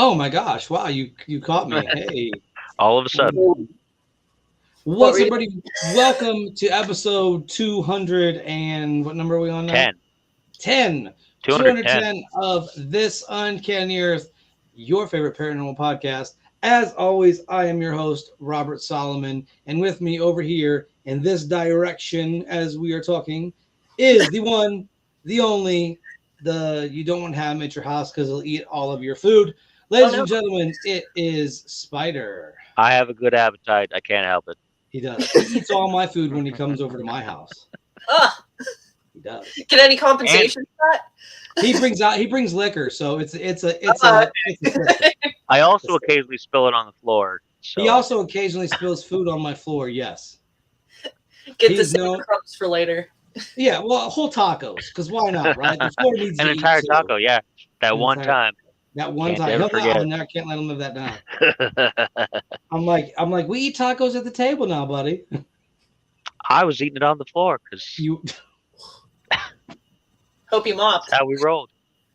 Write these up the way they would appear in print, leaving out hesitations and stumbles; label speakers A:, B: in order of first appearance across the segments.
A: Oh my gosh! Wow, you caught me. Hey,
B: All of a sudden.
A: what's everybody? Welcome to episode 200 and what number are we on now?
B: 10.
A: 10.
B: 210.
A: 210 of This Uncanny Earth, your favorite paranormal podcast. As always, I am your host, Robert Solomon, and with me over here in this direction as we are talking is the one, the only, the you don't want to have him at your house because he'll eat all of your food. Ladies and gentlemen, it is Spider.
B: I have a good appetite. I can't help it.
A: He does. He eats all my food when he comes over to my house. He does.
C: Get any compensation for that?
A: He brings liquor, so it's a
B: I also occasionally spill it on the floor. So.
A: He also occasionally spills food on my floor. Yes.
C: Get the crumbs for later.
A: Yeah, well, whole tacos, because why not, right? The floor needs
B: an entire taco, yeah. That one time.
A: That one time. I can't let him live that down. I'm like, we eat tacos at the table now, buddy.
B: I was eating it on the floor because
A: you.
C: Hope you mopped.
B: That's how we rolled.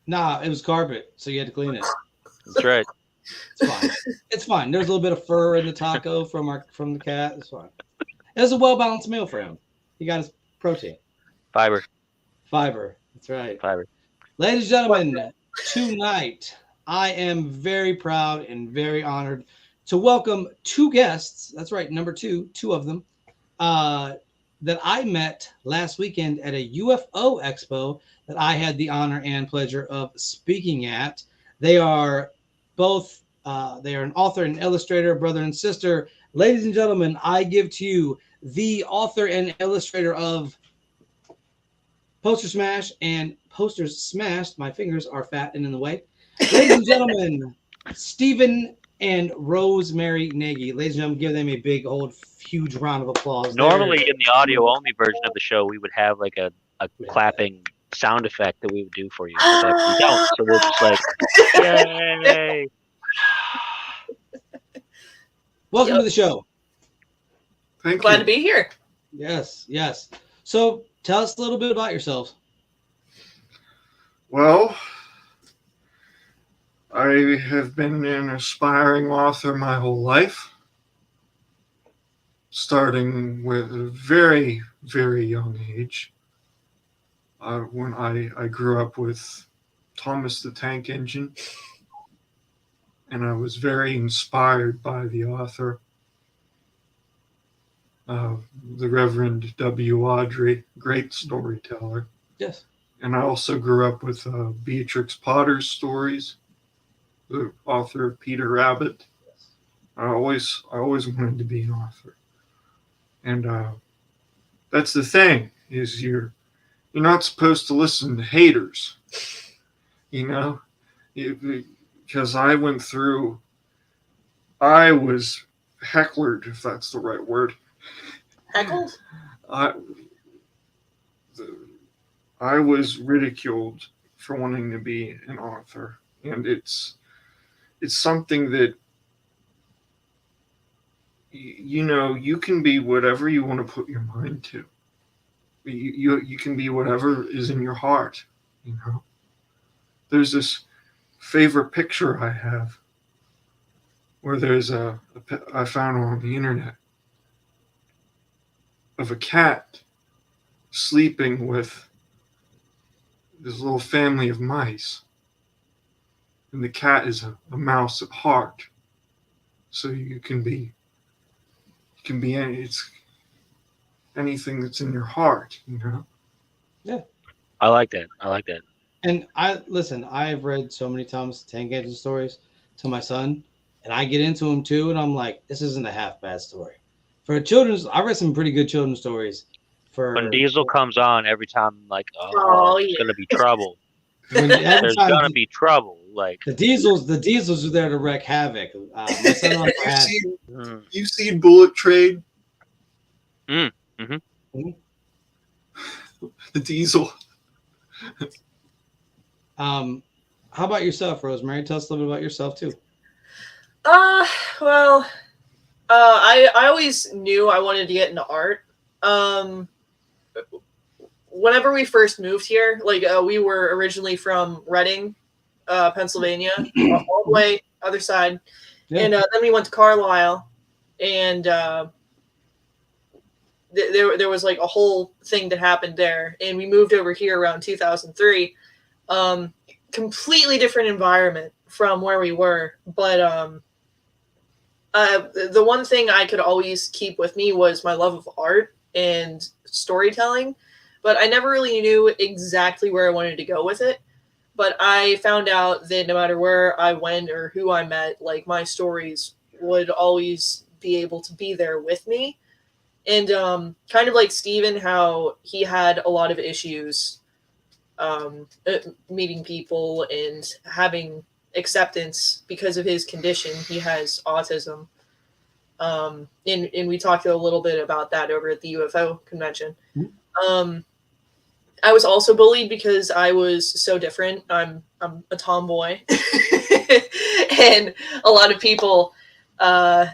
A: Nah, it was carpet, so you had to clean it.
B: That's right.
A: It's fine. It's fine. There's a little bit of fur in the taco from the cat. It's fine. It was a well balanced meal for him. He got his protein.
B: Fiber.
A: That's right.
B: Fiber.
A: Ladies and gentlemen, tonight I am very proud and very honored to welcome two guests. That's right, number two of them, that I met last weekend at a UFO expo that I had the honor and pleasure of speaking at. They are both, they are an author and illustrator, brother and sister. Ladies and gentlemen, I give to you the author and illustrator of Poster Smash and Posters Smashed. My fingers are fat and in the way. Ladies and gentlemen, Stephen and Rosemary Nagy. Ladies and gentlemen, give them a big, old, huge round of applause.
B: Normally, in the audio-only version of the show, we would have like a clapping sound effect that we would do for you. But we don't, so we're just like, yay!
A: Welcome to the show.
C: Thank you. Glad to be here.
A: Yes. So, tell us a little bit about yourselves.
D: Well, I have been an aspiring author my whole life, starting with a very, very young age. When I grew up with Thomas the Tank Engine, and I was very inspired by the author, the Reverend W. Audrey, great storyteller.
A: Yes.
D: And I also grew up with Beatrix Potter's stories, the author of Peter Rabbit. I always wanted to be an author. And that's the thing, is you're not supposed to listen to haters, because I was heckled, if that's the right word.
C: Heckled?
D: I was ridiculed for wanting to be an author, and it's something that you can be whatever you want to put your mind to. You can be whatever is in your heart. There's this favorite picture I have where there's I found on the internet of a cat sleeping with this little family of mice, and the cat is a mouse at heart. So you can be anything that's in your heart,
A: Yeah.
B: I like that.
A: And I've read so many Thomas the Tank Engine stories to my son, and I get into them too, and I'm like, this isn't a half bad story. I read some pretty good children's stories.
B: When Diesel comes on, every time I'm like, it's gonna be trouble. There's gonna be trouble. Like
A: the Diesels are there to wreak havoc. My son
D: you've seen Bullet Train?
B: Mm-hmm.
D: The Diesel.
A: How about yourself, Rosemary? Tell us a little bit about yourself too.
C: Well, I always knew I wanted to get into art. Whenever we first moved here, we were originally from Reading, Pennsylvania, all the way other side.
A: Yeah.
C: And then we went to Carlisle, and there was like a whole thing that happened there. And we moved over here around 2003. Completely different environment from where we were. But the one thing I could always keep with me was my love of art and storytelling. But I never really knew exactly where I wanted to go with it. But I found out that no matter where I went or who I met, like my stories would always be able to be there with me. And kind of like Steven, how he had a lot of issues meeting people and having acceptance because of his condition. He has autism. And we talked a little bit about that over at the UFO convention. I was also bullied because I was so different. I'm a tomboy. And a lot of people kind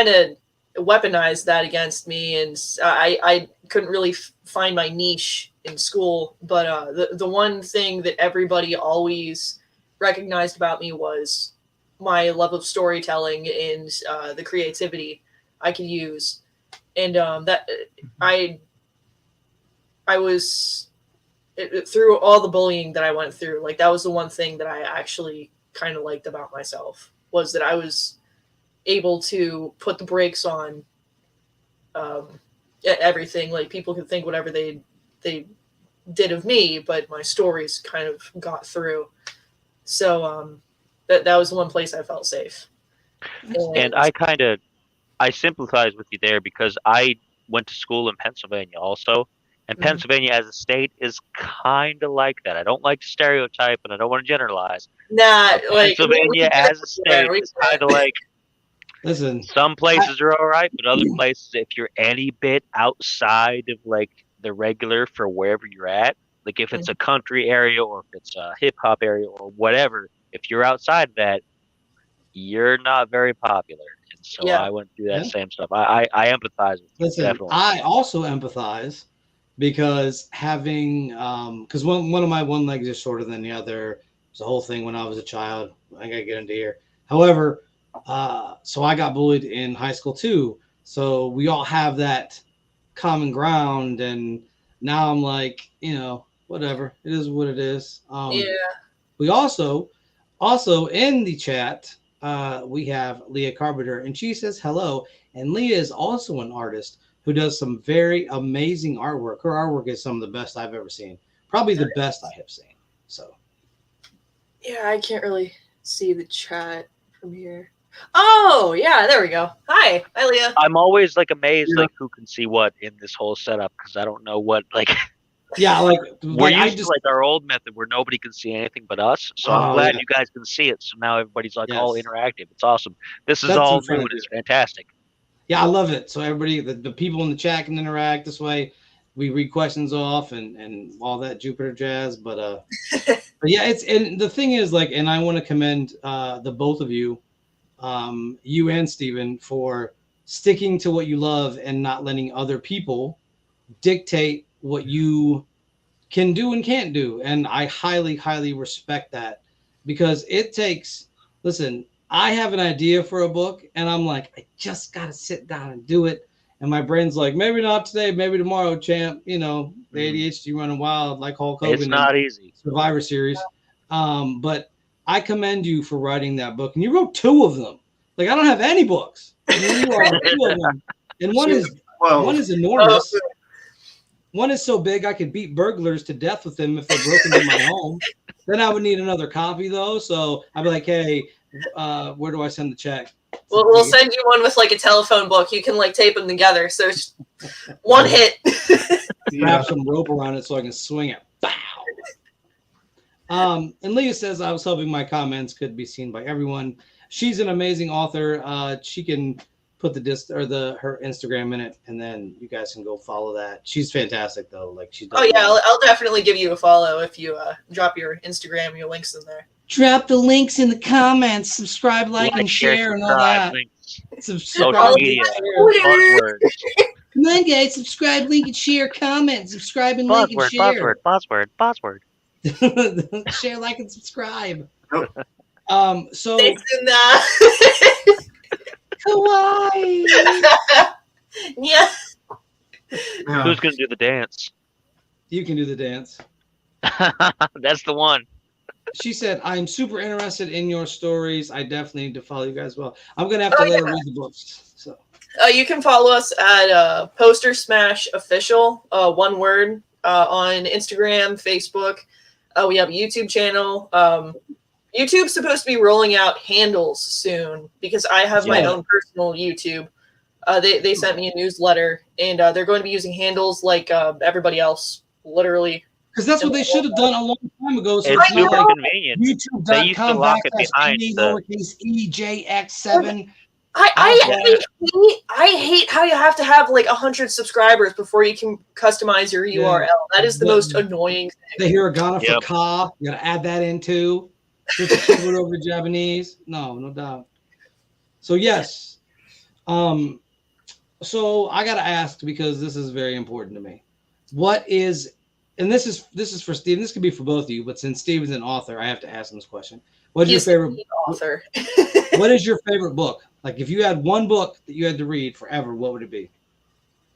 C: of weaponized that against me. And I couldn't really find my niche in school. But the one thing that everybody always recognized about me was my love of storytelling and the creativity I could use. And that I was through all the bullying that I went through, like that was the one thing that I actually kind of liked about myself, was that I was able to put the brakes on everything. Like people could think whatever they did of me, but my stories kind of got through. So that was the one place I felt safe.
B: And I sympathize with you there because I went to school in Pennsylvania also. And Pennsylvania as a state is kind of like that. I don't like to stereotype and I don't want to generalize.
C: Nah, like
B: Pennsylvania as a state is kind of like,
A: listen,
B: some places are all right, but other places, if you're any bit outside of like the regular for wherever you're at, like if it's a country area or if it's a hip hop area or whatever, if you're outside of that, you're not very popular. And so I went through that same stuff. I empathize with you.
A: Listen,
B: definitely.
A: I also empathize because having because one of my one legs is shorter than the other. It's a whole thing when I was a child. I gotta get into here. However, so I got bullied in high school too. So we all have that common ground, and now I'm like, whatever. It is what it is. We also in the chat, we have Leah Carpenter, and she says hello. And Leah is also an artist who does some very amazing artwork. Her artwork is some of the best I've ever seen. Probably the best I have seen. So.
C: Yeah, I can't really see the chat from here. Oh, yeah, there we go. Hi, Leah.
B: I'm always like amazed, like who can see what in this whole setup because I don't know what like.
A: Yeah, like
B: we're used to like our old method where nobody can see anything but us. So I'm glad you guys can see it. So now everybody's like all interactive. It's awesome. That's all new and it's fantastic.
A: Yeah, I love it. So everybody, the people in the chat can interact this way. We read questions off and all that Jupiter jazz. But yeah, and the thing is like, and I want to commend the both of you, you and Steven, for sticking to what you love and not letting other people dictate what you can do and can't do. And I highly, highly respect that because it takes, listen, I have an idea for a book and I'm like, I just got to sit down and do it. And my brain's like, maybe not today, maybe tomorrow, champ. The ADHD running wild like Hulk Hogan.
B: It's not easy.
A: Survivor Series. But I commend you for writing that book. And you wrote 2 of them. Like, I don't have any books. And you wrote 2 of them. And one is enormous. One is so big I could beat burglars to death with them if they broke into my home. Then I would need another copy, though. So I'd be like, hey, where do I send the check?
C: We'll send you one with like a telephone book. You can like tape them together. So it's one hit.
A: Wrap some rope around it so I can swing it. Bow. And Leah says, I was hoping my comments could be seen by everyone. She's an amazing author. She can put her Instagram in it, and then you guys can go follow that. She's fantastic, though. Like she's.
C: Oh yeah, I'll definitely give you a follow if you drop your Instagram, your links in there.
A: Drop the links in the comments. Subscribe, like and share, and all that.
B: Social media.
A: Come on, guys. Subscribe, link, and share. Comment. Subscribe and link and share.
B: Buzzword.
A: Share, like, and subscribe. So
C: Thanks in the
A: Hawaii.
C: yeah.
D: Yeah.
B: Who's gonna do the dance?
A: You can do the dance.
B: That's the one.
A: She said, I'm super interested in your stories. I definitely need to follow you guys. Well, I'm going to have to let her read the books. So
C: You can follow us at Poster Smash Official, one word, on Instagram, Facebook. We have a YouTube channel. YouTube's supposed to be rolling out handles soon because I have my own personal YouTube. They sent me a newsletter, and they're going to be using handles like everybody else, literally.
A: because that's what they should have done a long time ago. So
B: It's
A: it's not
B: super
A: like
B: convenient. They used to
A: youtube.com
B: lock it
A: backslash
B: behind
A: P
B: the.
A: lowercase EJX7.
C: I hate how you have to have like 100 subscribers before you can customize your URL. That is the most annoying thing.
A: The hiragana for
B: Yep.
A: ka. You got to add that in too. Switch the keyboard over to Japanese. No doubt. So yes. So I got to ask, because this is very important to me. What is, and this is for Steven. This could be for both of you, but since Steven's an author, I have to ask him this question. What's your favorite
C: author?
A: What is your favorite book? Like, if you had one book that you had to read forever, what would it be?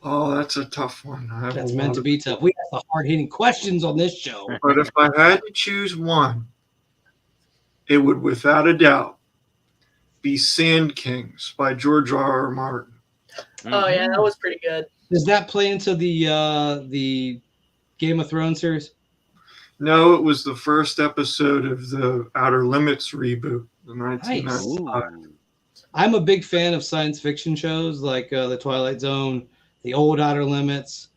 D: Oh, that's a tough one.
A: That's meant to be tough. We have the hard-hitting questions on this show.
D: But if I had to choose one, it would, without a doubt, be Sand Kings by George R. R. Martin.
C: Oh yeah, that was pretty good.
A: Does that play into the Game of Thrones series?
D: No, it was the first episode of the Outer Limits reboot, the 1995.
A: I'm a big fan of science fiction shows like The Twilight Zone, The Old Outer Limits.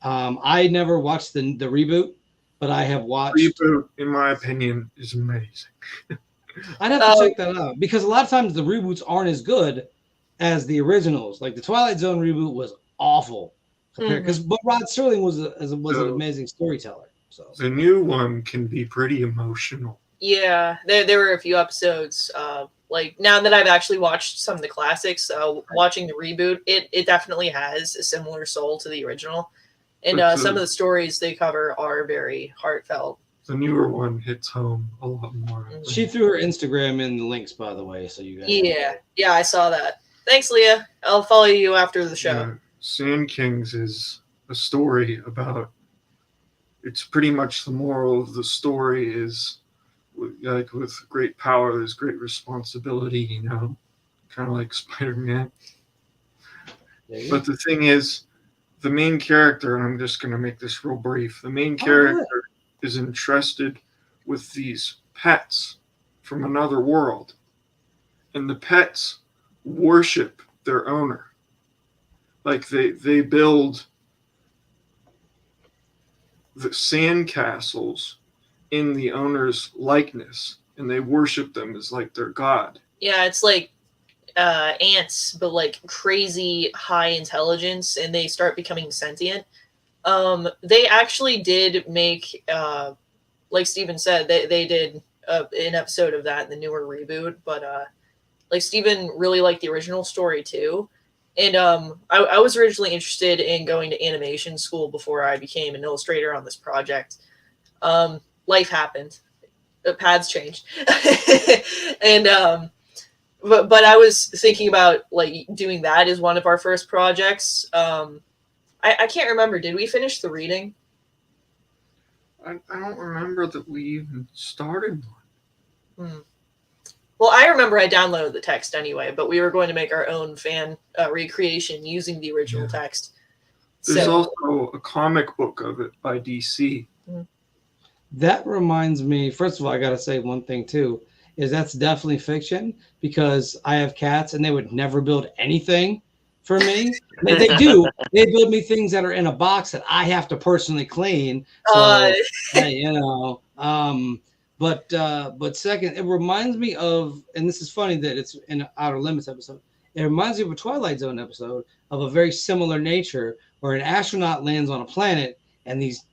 A: I never watched the reboot, but I have watched.
D: Reboot, in my opinion, is amazing.
A: I'd have to check that out, because a lot of times the reboots aren't as good as the originals. Like the Twilight Zone reboot was awful, but Rod Serling was an amazing storyteller. So
D: the new one can be pretty emotional.
C: Yeah, there were a few episodes. Like now that I've actually watched some of the classics, watching the reboot, it definitely has a similar soul to the original, and some of the stories they cover are very heartfelt.
D: The newer one hits home a lot more.
A: She threw her Instagram in the links, by the way, so you guys.
C: Yeah, I saw that. Thanks, Leah. I'll follow you after the show.
D: Sand Kings is a story about. It's pretty much the moral of the story is, like, with great power, there's great responsibility. You know, kind of like Spider-Man. But the thing is, the main character, and I'm just going to make this real brief. The main character is entrusted with these pets from another world, and the pets worship their owner. Like they build the sand castles in the owner's likeness, and they worship them as like their god.
C: Yeah, it's like ants, but like crazy high intelligence, and they start becoming sentient. They actually did make, like Steven said, they did an episode of that in the newer reboot, but like Steven really liked the original story too. And I was originally interested in going to animation school before I became an illustrator on this project. Life happened. The paths changed. And but I was thinking about like doing that as one of our first projects. I can't remember. Did we finish the reading?
D: I don't remember that we even started one.
C: Well, I remember I downloaded the text anyway, but we were going to make our own fan recreation using the original text.
D: There's also a comic book of it by DC.
A: That reminds me, first of all, I got to say one thing too, is that's definitely fiction, because I have cats and they would never build anything for me. They do. They build me things that are in a box that I have to personally clean. So, you know, but second, it reminds me of, and this is funny that it's in Outer Limits episode. It reminds me of a Twilight Zone episode of a very similar nature, where an astronaut lands on a planet, and these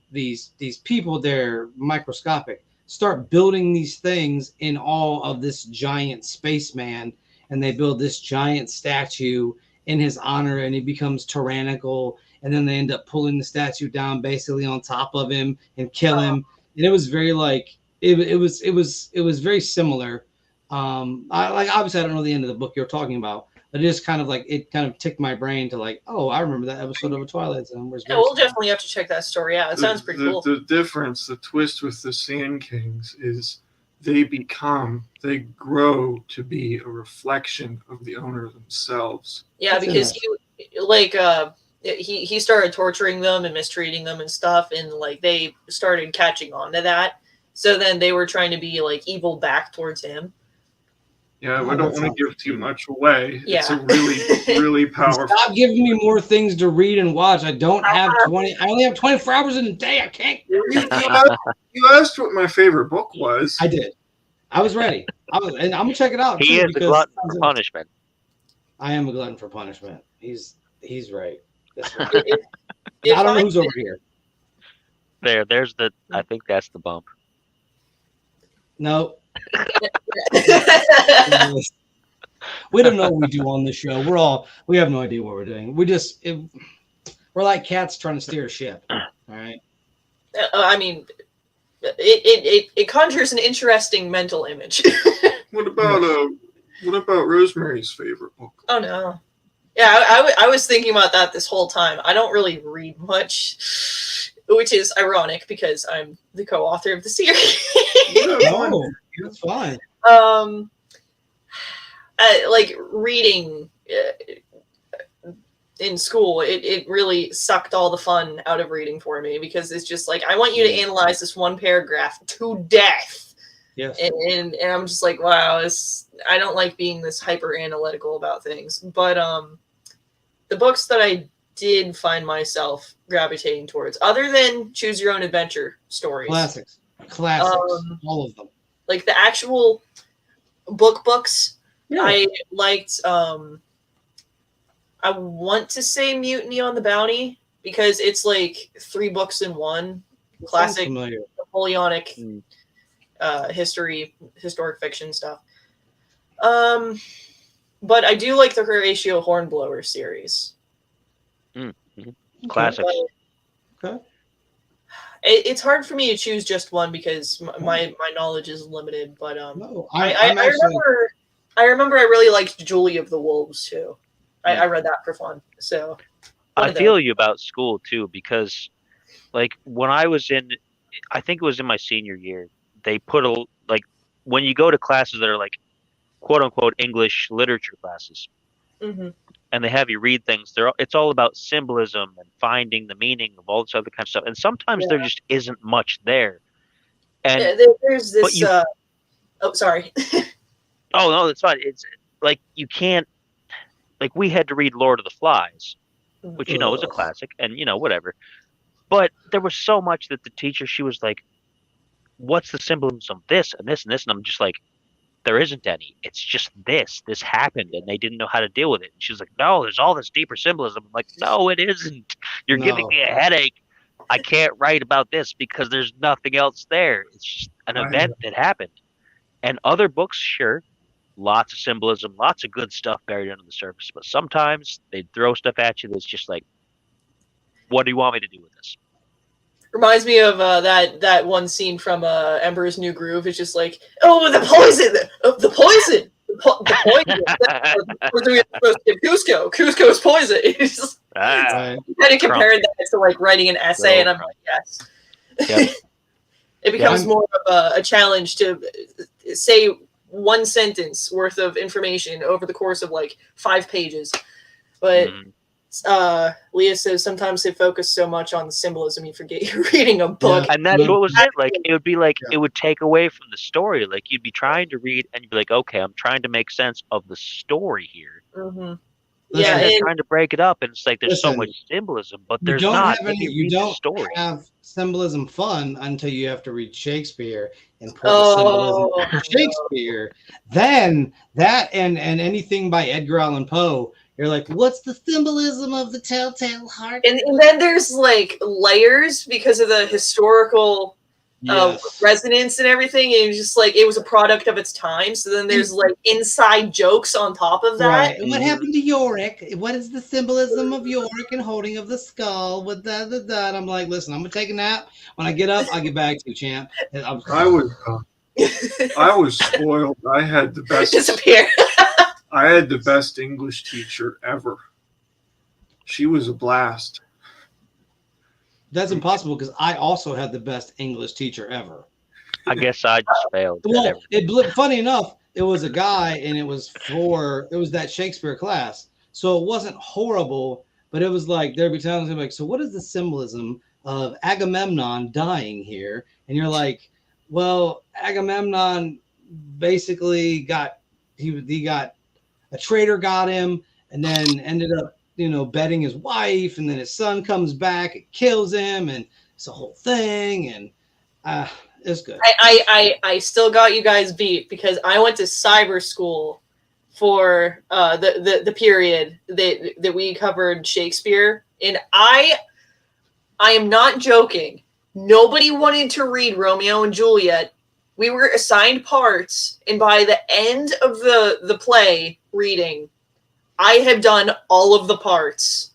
A: people, they're microscopic, start building these things in awe of this giant spaceman, and they build this giant statue in his honor, and he becomes tyrannical, and then they end up pulling the statue down basically on top of him and kill him. And it was very like it was very similar. I obviously I don't know the end of the book you're talking about. But it is kind of like it kind of ticked my brain to like, oh, I remember that episode of A Twilight Zone.
C: Yeah, we'll definitely have to check that story out. It sounds pretty cool.
D: The difference, the twist with the Sand Kings is they grow to be a reflection of the owner themselves.
C: Yeah, because he started torturing them and mistreating them and stuff, and like they started catching on to that. So then they were trying to be like evil back towards him.
D: Yeah, I don't want to give too much away.
C: Yeah.
D: It's a really powerful.
A: Stop giving me more things to read and watch. I don't have 20. I only have 24 hours in a day. I can't read.
D: You asked what my favorite book was.
A: I did. I was ready. And I'm gonna check it out.
B: He is a glutton for punishment.
A: I am a glutton for punishment. He's right. That's right.
C: I
A: don't know who's over here.
B: There's the. I think that's the bump.
A: No. We don't know what we do on this show. We have no idea what we're doing. We're like cats trying to steer a ship. All right.
C: I mean, it conjures an interesting mental image.
D: What about Rosemary's favorite book?
C: Oh no. Yeah, I was thinking about that this whole time. I don't really read much, which is ironic because I'm the co-author of the series.
A: No, that's fine.
C: Like reading in school, it really sucked all the fun out of reading for me because it's just like I want you to analyze this one paragraph to death.
A: Yes.
C: And I'm just like, wow, I don't like being this hyper analytical about things. But the books that I did find myself gravitating towards, other than choose your own adventure stories,
A: classics, all of them.
C: Like the actual books.
A: Yeah.
C: I liked. I want to say Mutiny on the Bounty because it's like 3 books in one. Classic Napoleonic historic fiction stuff. But I do like the Horatio Hornblower series.
B: Classic.
A: Okay.
C: It's hard for me to choose just one because my knowledge is limited. But
A: no,
C: I remember I really liked Julie of the Wolves too. I read that for fun. So
B: I feel you about school too because, like, when I was I think it was in my senior year, they put when you go to classes that are like quote unquote English literature classes, and they have you read things. It's all about symbolism and finding the meaning of all this other kind of stuff. And sometimes there just isn't much there. And
C: there's this. Oh, sorry.
B: Oh no, that's fine. It's like you can't. Like we had to read Lord of the Flies, which is a classic, and whatever. But there was so much that the teacher, she was like, "What's the symbolism of this and this and this?" And I'm just like, "There isn't any. It's just this. This happened, and they didn't know how to deal with it." And she's like, "No, there's all this deeper symbolism." I'm like, "No, it isn't. You're giving me a headache. I can't write about this because there's nothing else there. It's just an event that happened." And other books, sure. Lots of symbolism, lots of good stuff buried under the surface. But sometimes they throw stuff at you that's just like, what do you want me to do with this?
C: Reminds me of that one scene from Emperor's New Groove. It's just like, oh, the poison, the poison. Cusco's poison. It's just, kind of compared that to like writing an essay, and I'm like, yes.
B: Yep.
C: It becomes more of a challenge to say one sentence worth of information over the course of like 5 pages. But Leah says sometimes they focus so much on the symbolism you forget you're reading a book.
B: And that's what was it. Like it would be like it would take away from the story. Like you'd be trying to read and you'd be like, okay, I'm trying to make sense of the story here.
C: Yeah,
B: and trying to break it up, and it's like there's so much symbolism, but there's not.
A: You don't have symbolism fun until you have to read Shakespeare and put the symbolism of Shakespeare. Then that and anything by Edgar Allan Poe, you're like, what's the symbolism of the telltale heart?
C: And then there's like layers because of the historical resonance and everything. And just like it was a product of its time. So then there's like inside jokes on top of that.
A: Right. And what happened to Yorick? What is the symbolism of Yorick and holding of the skull with that? I'm like, listen, I'm gonna take a nap. When I get up, I'll get back to you, champ.
D: I was spoiled. I had the best.
C: Disappear.
D: I had the best English teacher ever. She was a blast.
A: That's impossible because I also had the best English teacher ever.
B: I guess I just failed.
A: Well, funny enough, it was a guy, and it was that Shakespeare class, so it wasn't horrible, but it was like there'd be times I'm like, so what is the symbolism of Agamemnon dying here? And you're like, well, Agamemnon basically got a traitor got him, and then ended up betting his wife, and then his son comes back and kills him, and it's a whole thing, and it's good.
C: I still got you guys beat because I went to cyber school for the period that we covered Shakespeare, and I am not joking. Nobody wanted to read Romeo and Juliet. We were assigned parts, and by the end of the play reading, I had done all of the parts.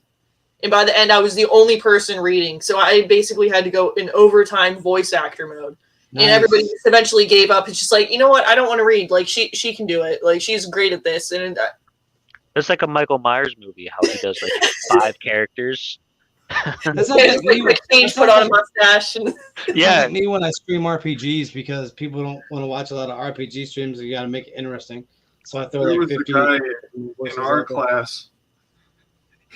C: And by the end, I was the only person reading. So I basically had to go in overtime voice actor mode. Nice. And everybody just eventually gave up. It's just like, you know what? I don't want to read. Like, she can do it. Like, she's great at this. And
B: it's like a Michael Myers movie, how he does like 5 characters.
A: That's not like me.
C: Put on a mustache. And
A: yeah, like me when I stream RPGs because people don't want to watch a lot of RPG streams. You got to make it interesting. So I throw
D: there
A: like
D: was
A: 50
D: a guy in our class.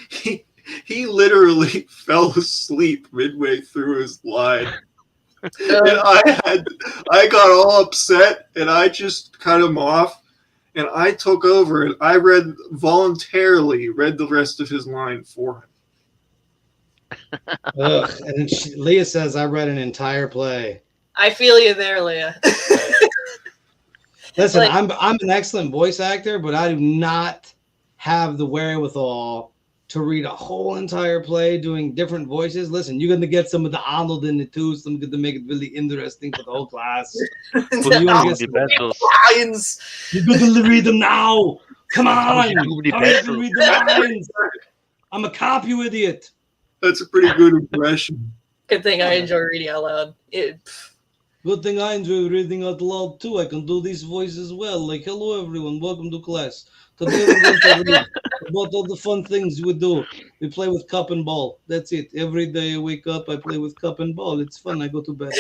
D: He literally fell asleep midway through his line. And I got all upset, and I just cut him off, and I took over, and I voluntarily read the rest of his line for him.
A: Ugh. And then Leah says I read an entire play.
C: I feel you there, Leah.
A: Listen, I'm an excellent voice actor, but I do not have the wherewithal to read a whole entire play doing different voices. Listen, you're going to get some of the Arnold in it too, some good to make it really interesting for the whole class. You're going to read them now. Come on. Read the lines. I'm a cop, you idiot.
D: That's a pretty good impression.
C: Good thing I enjoy reading out loud.
A: Good thing I enjoy reading out loud too. I can do these voices well. Like, hello everyone, welcome to class. Today we're going to read about all the fun things we do. We play with cup and ball. That's it. Every day I wake up, I play with cup and ball. It's fun. I go to bed.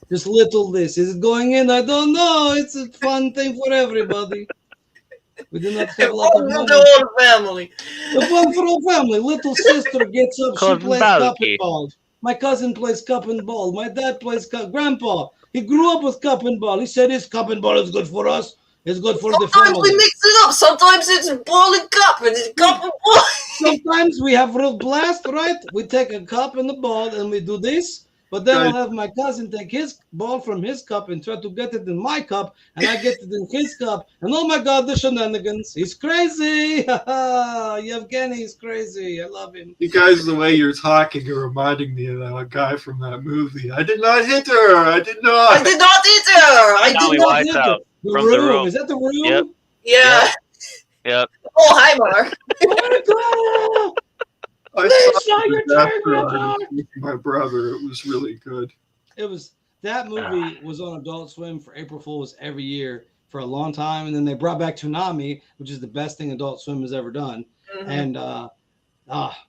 A: Just little this. Is it going in? I don't know. It's a fun thing for everybody. We do not have a lot of money.
C: The whole family.
A: The fun for all family. Little sister gets up. She plays cup and ball. My cousin plays cup and ball. My dad plays Grandpa, he grew up with cup and ball. He said his cup and ball is good for us. It's good for the family.
C: Sometimes we mix it up. Sometimes it's ball and cup, and it's cup and ball.
A: Sometimes we have real blast, right? We take a cup and a ball, and we do this. But then I'll have my cousin take his ball from his cup and try to get it in my cup, and I get it in his cup. And oh my God, the shenanigans. He's crazy. Uncanny is crazy. I love him.
D: You guys, the way you're talking, you're reminding me of that guy from that movie. I did not hit her. I did not.
C: I did not hit her. I did not
B: hit her.
A: The room. Is that the room?
B: Yep.
C: Yeah.
B: Yep.
C: Oh, hi, Mark.
D: I saw my brother. It was really good.
A: That movie was on Adult Swim for April Fools every year for a long time, and then they brought back Toonami, which is the best thing Adult Swim has ever done. Mm-hmm. And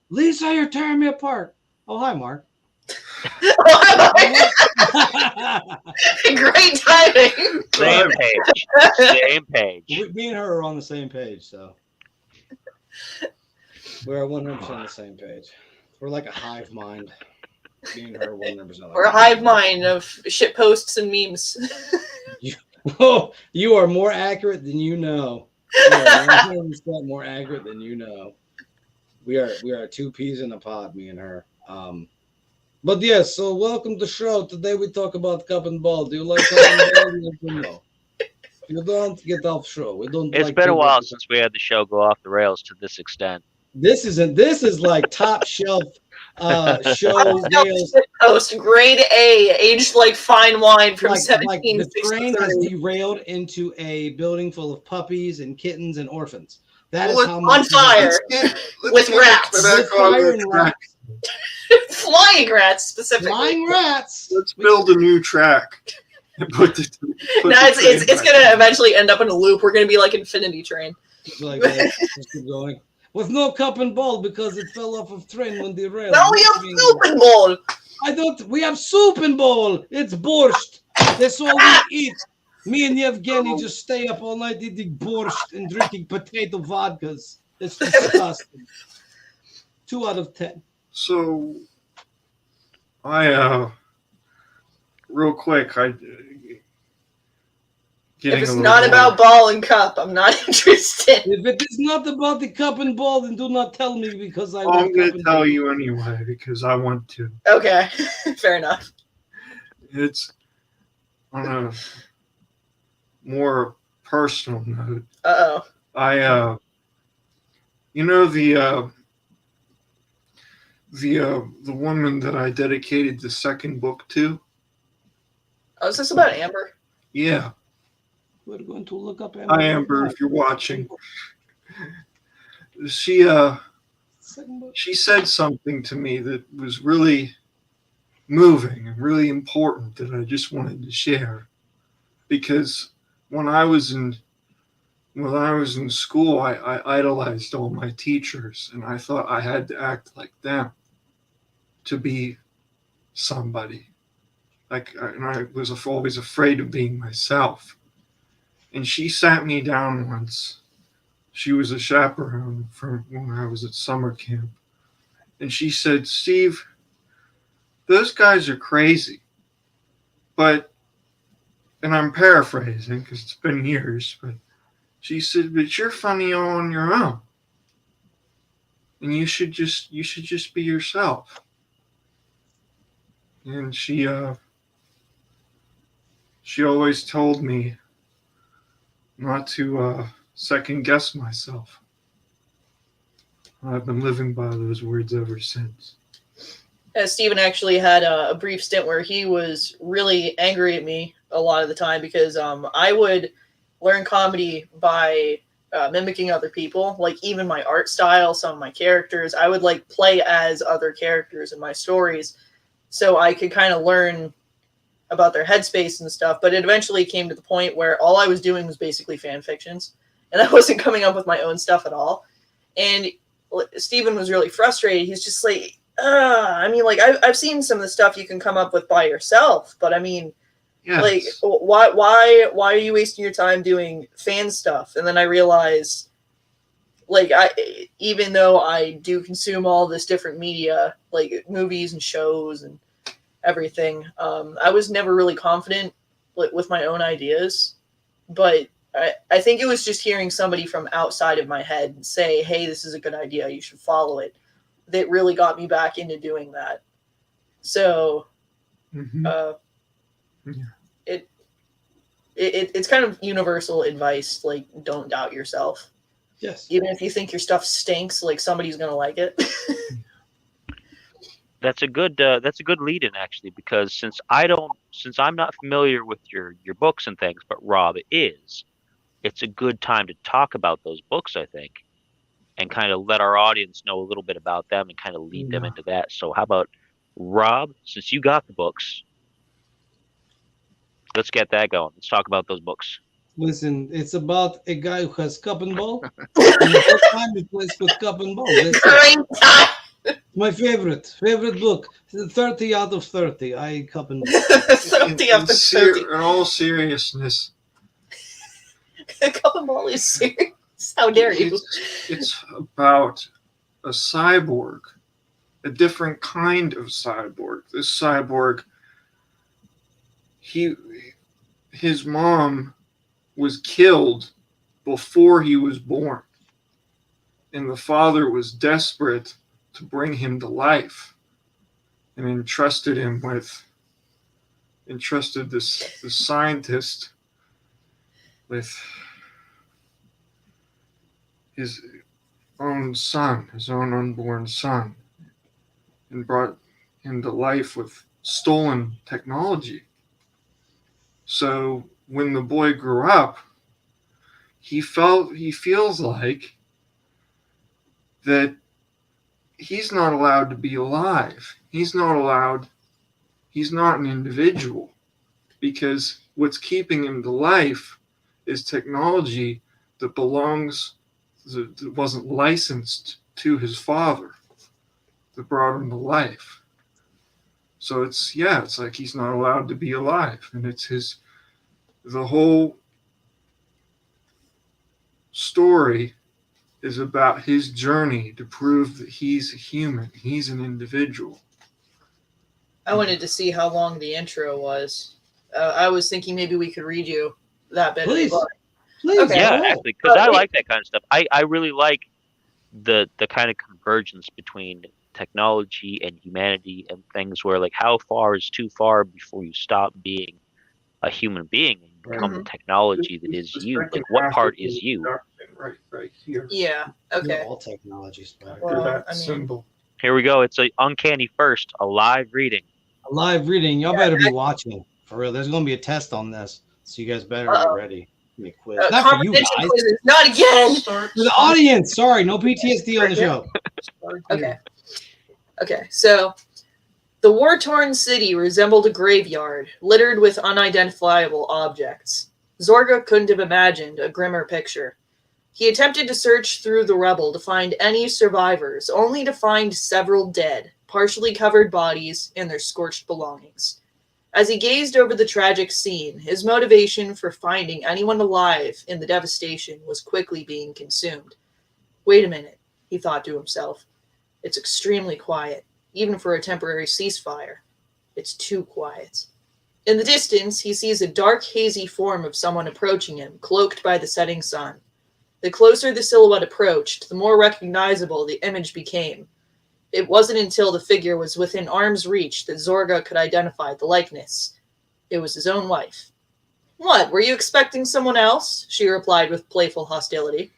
A: Lisa, you're tearing me apart. Oh, hi, Mark.
C: Great timing.
B: Same page.
A: Me and her are on the same page, so we're 100% on the same page. We're like a hive mind. Me and her 100%.
C: We're a hive mind of shit posts and memes.
A: You are more accurate than you know. You are 100% more accurate than you know. We are 2 peas in a pod, me and her. But yes, so welcome to the show. Today we talk about cup and ball. Do you like cup and ball? No. You don't get off show. We don't.
B: It's been a while since we had the show go off the rails to this extent.
A: This is like top shelf show rails.
C: Post grade A, aged like fine wine from 1763.
A: The train has derailed into a building full of puppies and kittens and orphans. That is how much
C: on fire with rats.
A: With fire and rats.
C: Flying rats specifically.
A: Flying rats.
D: Let's build a new track. Put the
C: No, it's gonna eventually end up in a loop. We're gonna be like Infinity Train.
A: It's like that. Just keep going. With no cup and ball because it fell off of train when derailed.
C: Now we have soup and bowl.
A: I don't. We have soup and bowl. It's borscht. That's all we eat. Me and Yevgeny just stay up all night eating borscht and drinking potato vodkas. It's disgusting. 2 out of 10.
D: So, real quick,
C: If it's not about ball and cup, I'm not interested.
A: If it is not about the cup and ball, then do not tell me because I'm
D: going to tell you anyway because I want to.
C: Okay, fair enough.
D: It's on a more personal note.
C: Uh-oh.
D: You know the woman that I dedicated the second book to?
C: Oh, is this about Amber?
D: Yeah.
A: We're going to look up Amber.
D: Hi, Amber, if you're watching. She said something to me that was really moving and really important that I just wanted to share. Because when I was in school, I idolized all my teachers, and I thought I had to act like them to be somebody. And I was always afraid of being myself. And she sat me down once. She was a chaperone from when I was at summer camp. And she said, "Steve, those guys are crazy. But," and I'm paraphrasing because it's been years, but she said, "But you're funny all on your own. And you should just be yourself." And she always told me not to second guess myself. I've been living by those words ever since.
C: Steven actually had a brief stint where he was really angry at me a lot of the time because I would learn comedy by mimicking other people, like even my art style, some of my characters. I would like play as other characters in my stories so I could kind of learn about their headspace and stuff. But it eventually came to the point where all I was doing was basically fan fictions, and I wasn't coming up with my own stuff at all. And Steven was really frustrated. He's just like, I mean, like I've seen some of the stuff you can come up with by yourself, but I mean, yes. Like why are you wasting your time doing fan stuff? And then I realized, like, even though I do consume all this different media, like movies and shows and everything, I was never really confident with my own ideas. But I think it was just hearing somebody from outside of my head say, "Hey, this is a good idea, you should follow it," that really got me back into doing that. So it's kind of universal advice, like, don't doubt yourself.
A: Yes.
C: Even if you think your stuff stinks, like somebody's gonna like it.
B: That's a good lead-in, actually, because since I'm not familiar with your books and things, but Rob is, it's a good time to talk about those books, I think, and kind of let our audience know a little bit about them and kind of lead them into that. So how about Rob, since you got the books, let's get that going. Let's talk about those books.
A: Listen, it's about a guy who has cup and ball. And the whole time he plays with cup and ball. My favorite book. 30 out of 30. I cup and ball.
C: 30 out of 30.
D: In all seriousness,
C: cup and ball is serious. How dare you?
D: It's about a cyborg, a different kind of cyborg. This cyborg, his mom was killed before he was born, and the father was desperate to bring him to life, and entrusted this scientist with his own son, his own unborn son, and brought him to life with stolen technology. So when the boy grew up, he feels like that he's not allowed to be alive. He's not an individual. because what's keeping him to life is technology that that wasn't licensed to his father, that brought him to life. So it's like he's not allowed to be alive, and the whole story is about his journey to prove that he's a human, he's an individual.
C: I wanted to see how long the intro was. I was thinking maybe we could read you that bit.
A: Please.
C: Of the book.
A: Please.
C: Okay.
B: Yeah,
A: go ahead.
B: actually, because I like that kind of stuff. I really like the kind of convergence between technology and humanity and things where like how far is too far before you stop being a human being and become the technology that is you. Like what part is you?
D: Right here.
C: Yeah. Okay.
A: All technologies.
C: Well,
D: that
C: I mean-
D: symbol.
B: Here we go. It's a Uncanny First, a live reading.
A: A live reading. Y'all better be watching. For real. There's going to be a test on this. So you guys better be ready. Give me a quiz. Not for you guys.
C: Quizzes. Not again.
A: For the audience. Sorry. No PTSD on the show.
C: Okay. So the war-torn city resembled a graveyard littered with unidentifiable objects. Zorga couldn't have imagined a grimmer picture. He attempted to search through the rubble to find any survivors, only to find several dead, partially covered bodies, and their scorched belongings. As he gazed over the tragic scene, his motivation for finding anyone alive in the devastation was quickly being consumed. Wait a minute, he thought to himself. It's extremely quiet, even for a temporary ceasefire. It's too quiet. In the distance, he sees a dark, hazy form of someone approaching him, cloaked by the setting sun. The closer the silhouette approached, the more recognizable the image became. It wasn't until the figure was within arm's reach that Zorga could identify the likeness. It was his own wife. What, were you expecting someone else? She replied with playful hostility.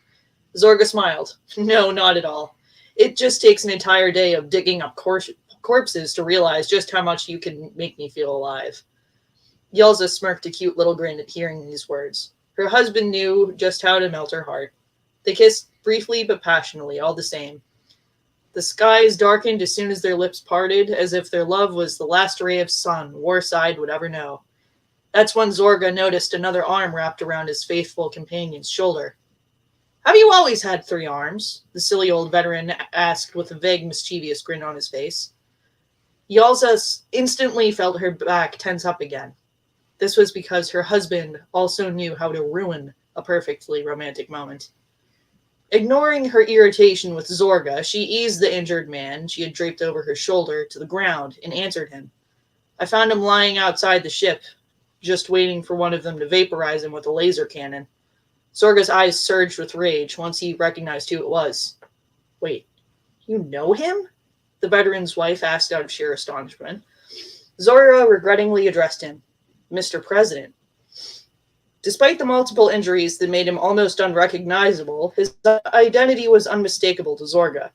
C: Zorga smiled. No, not at all. It just takes an entire day of digging up corpses to realize just how much you can make me feel alive. Yelza smirked a cute little grin at hearing these words. Her husband knew just how to melt her heart. They kissed briefly but passionately, all the same. The skies darkened as soon as their lips parted, as if their love was the last ray of sun Warside would ever know. That's when Zorga noticed another arm wrapped around his faithful companion's shoulder. Have you always had 3 arms? The silly old veteran asked with a vague, mischievous grin on his face. Yalza instantly felt her back tense up again. This was because her husband also knew how to ruin a perfectly romantic moment. Ignoring her irritation with Zorga, she eased the injured man she had draped over her shoulder to the ground and answered him. I found him lying outside the ship, just waiting for one of them to vaporize him with a laser cannon. Zorga's eyes surged with rage once he recognized who it was. Wait, you know him? The veteran's wife asked out of sheer astonishment. Zorga regrettingly addressed him. Mr. President. Despite the multiple injuries that made him almost unrecognizable, his identity was unmistakable to Zorga.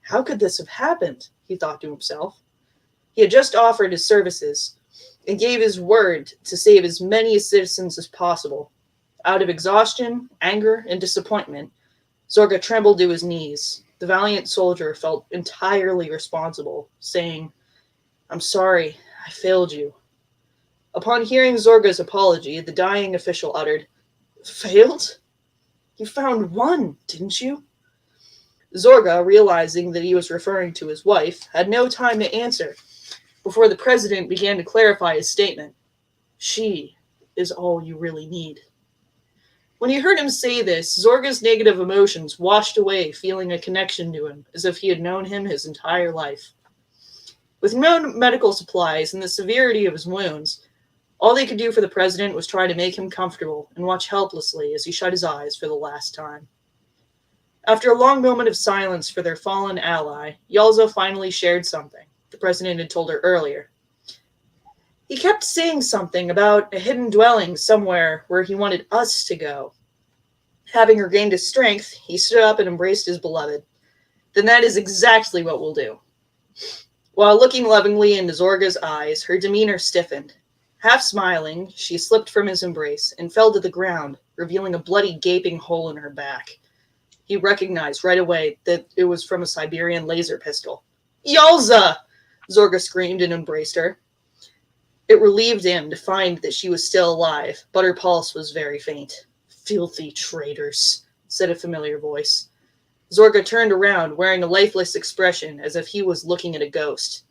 C: How could this have happened? He thought to himself. He had just offered his services and gave his word to save as many citizens as possible. Out of exhaustion, anger, and disappointment, Zorga trembled to his knees. The valiant soldier felt entirely responsible, saying, I'm sorry, I failed you. Upon hearing Zorga's apology, the dying official uttered, Failed? You found one, didn't you? Zorga, realizing that he was referring to his wife, had no time to answer before the president began to clarify his statement. She is all you really need. When he heard him say this, Zorga's negative emotions washed away, feeling a connection to him, as if he had known him his entire life. With no medical supplies and the severity of his wounds, all they could do for the president was try to make him comfortable and watch helplessly as he shut his eyes for the last time. After a long moment of silence for their fallen ally, Yalza finally shared something the president had told her earlier. He kept saying something about a hidden dwelling somewhere where he wanted us to go. Having regained his strength, he stood up and embraced his beloved. Then that is exactly what we'll do. While looking lovingly into Zorga's eyes, her demeanor stiffened. Half smiling, she slipped from his embrace and fell to the ground, revealing a bloody gaping hole in her back. He recognized right away that it was from a Siberian laser pistol. Yalza! Zorga screamed and embraced her. It relieved him to find that she was still alive, but her pulse was very faint. "Filthy traitors," said a familiar voice. Zorga turned around, wearing a lifeless expression, as if he was looking at a ghost.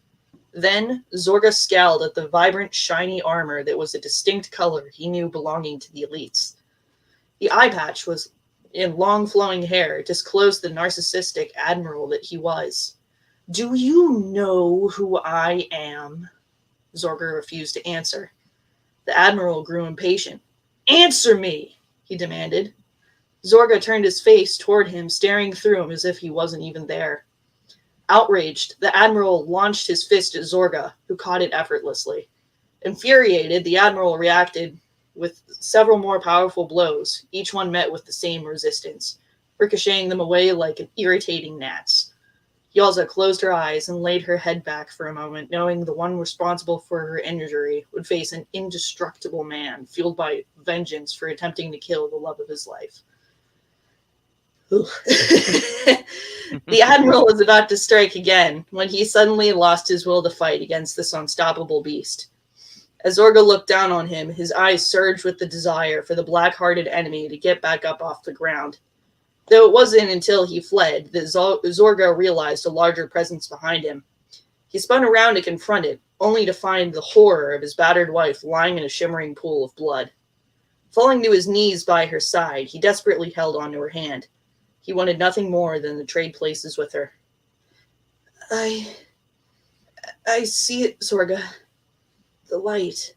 C: Then Zorga scowled at the vibrant, shiny armor that was a distinct color he knew belonging to the elites. The eye patch was in long flowing hair disclosed the narcissistic admiral that he was. "Do you know who I am?" Zorga refused to answer. The admiral grew impatient. "Answer me," he demanded. Zorga turned his face toward him, staring through him as if he wasn't even there. Outraged, the admiral launched his fist at Zorga, who caught it effortlessly. Infuriated, the admiral reacted with several more powerful blows, each one met with the same resistance, ricocheting them away like irritating gnats. Yalza closed her eyes and laid her head back for a moment, knowing the one responsible for her injury would face an indestructible man, fueled by vengeance for attempting to kill the love of his life. The admiral was about to strike again when he suddenly lost his will to fight against this unstoppable beast. As Zorga looked down on him, his eyes surged with the desire for the black-hearted enemy to get back up off the ground. Though it wasn't until he fled that Zorga realized a larger presence behind him. He spun around to confront it, only to find the horror of his battered wife lying in a shimmering pool of blood. Falling to his knees by her side, he desperately held onto her hand. He wanted nothing more than to trade places with her. I see it, Zorga. The light.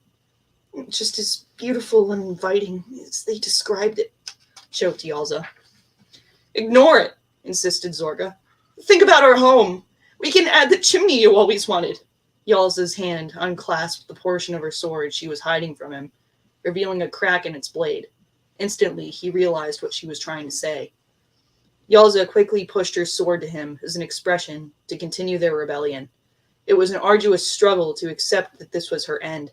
C: Just as beautiful and inviting as they described it, choked Yalza. Ignore it, insisted Zorga. Think about our home. We can add the chimney you always wanted. Yalza's hand unclasped the portion of her sword she was hiding from him, revealing a crack in its blade. Instantly, he realized what she was trying to say. Yalza quickly pushed her sword to him as an expression to continue their rebellion. It was an arduous struggle to accept that this was her end.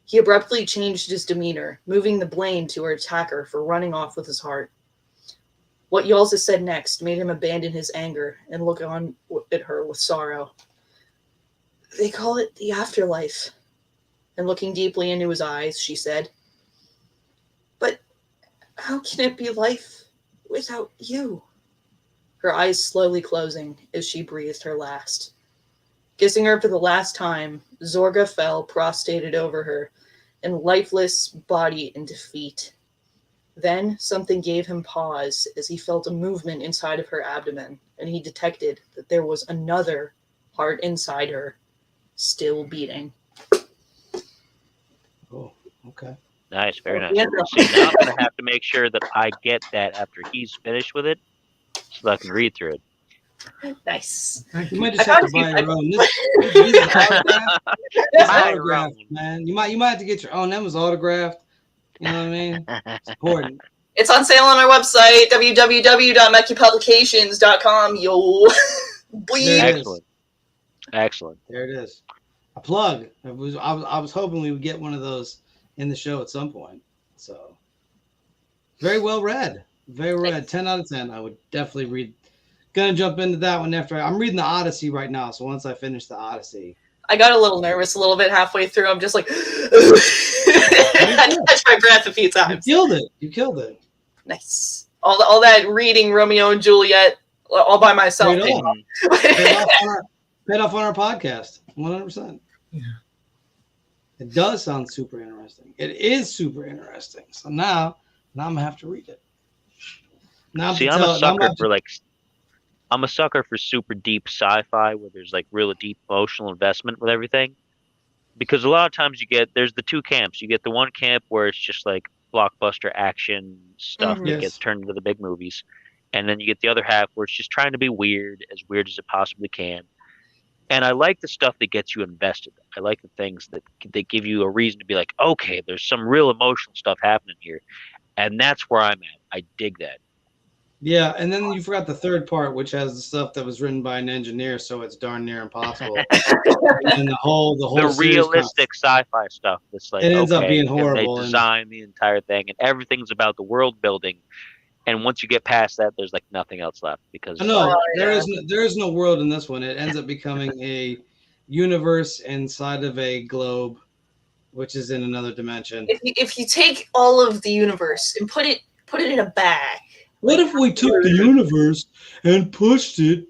C: He abruptly changed his demeanor, moving the blame to her attacker for running off with his heart. What Yalza said next made him abandon his anger and look on at her with sorrow. They call it the afterlife. And looking deeply into his eyes, she said, But how can it be life without you? Her eyes slowly closing as she breathed her last. Kissing her for the last time, Zorga fell prostrated over her, in lifeless body in defeat. Then something gave him pause as he felt a movement inside of her abdomen, and he detected that there was another heart inside her, still beating.
A: Oh, okay.
B: Nice, very nice. See, now I'm going to have to make sure that I get that after he's finished with it, so that I can read through it.
C: Nice.
A: You might just have to buy your own. This is autographed. It's autographed, man. You might have to get your own. That was autographed. You know what I mean? It's important.
C: It's on sale on our website, www.mekipublications.com. Yo.
B: Excellent. Excellent.
A: There it is. A plug. I was hoping we would get one of those in the show at some point. So very well read. Very well read. 10 out of 10. I would definitely read. Gonna jump into that one after. I'm reading the Odyssey right now. So once I finish the Odyssey.
C: I got a little nervous a little bit halfway through. I'm just like, I had to catch my breath a few times.
A: You killed it.
C: Nice. All that reading Romeo and Juliet all by myself.
A: Paid off on our podcast. 100%. Yeah. It does sound super interesting. It is super interesting. So now I'm gonna have to read it. Now
B: I'm a sucker for super deep sci-fi where there's like really deep emotional investment with everything. Because a lot of times there's the two camps. You get the one camp where it's just like blockbuster action stuff that gets turned into the big movies. And then you get the other half where it's just trying to be weird as it possibly can. And I like the stuff that gets you invested. I like the things that give you a reason to be like, okay, there's some real emotional stuff happening here. And that's where I'm at. I dig that.
A: Yeah, and then you forgot the third part, which has the stuff that was written by an engineer, so it's darn near impossible. And the whole
B: realistic sci-fi stuff. That's like,
A: it ends up being horrible.
B: They design the entire thing, and everything's about the world building. And once you get past that, there's like nothing else left because
A: there is no world in this one. It ends up becoming a universe inside of a globe, which is in another dimension.
C: If you take all of the universe and put it in a bag.
A: What if we took the universe and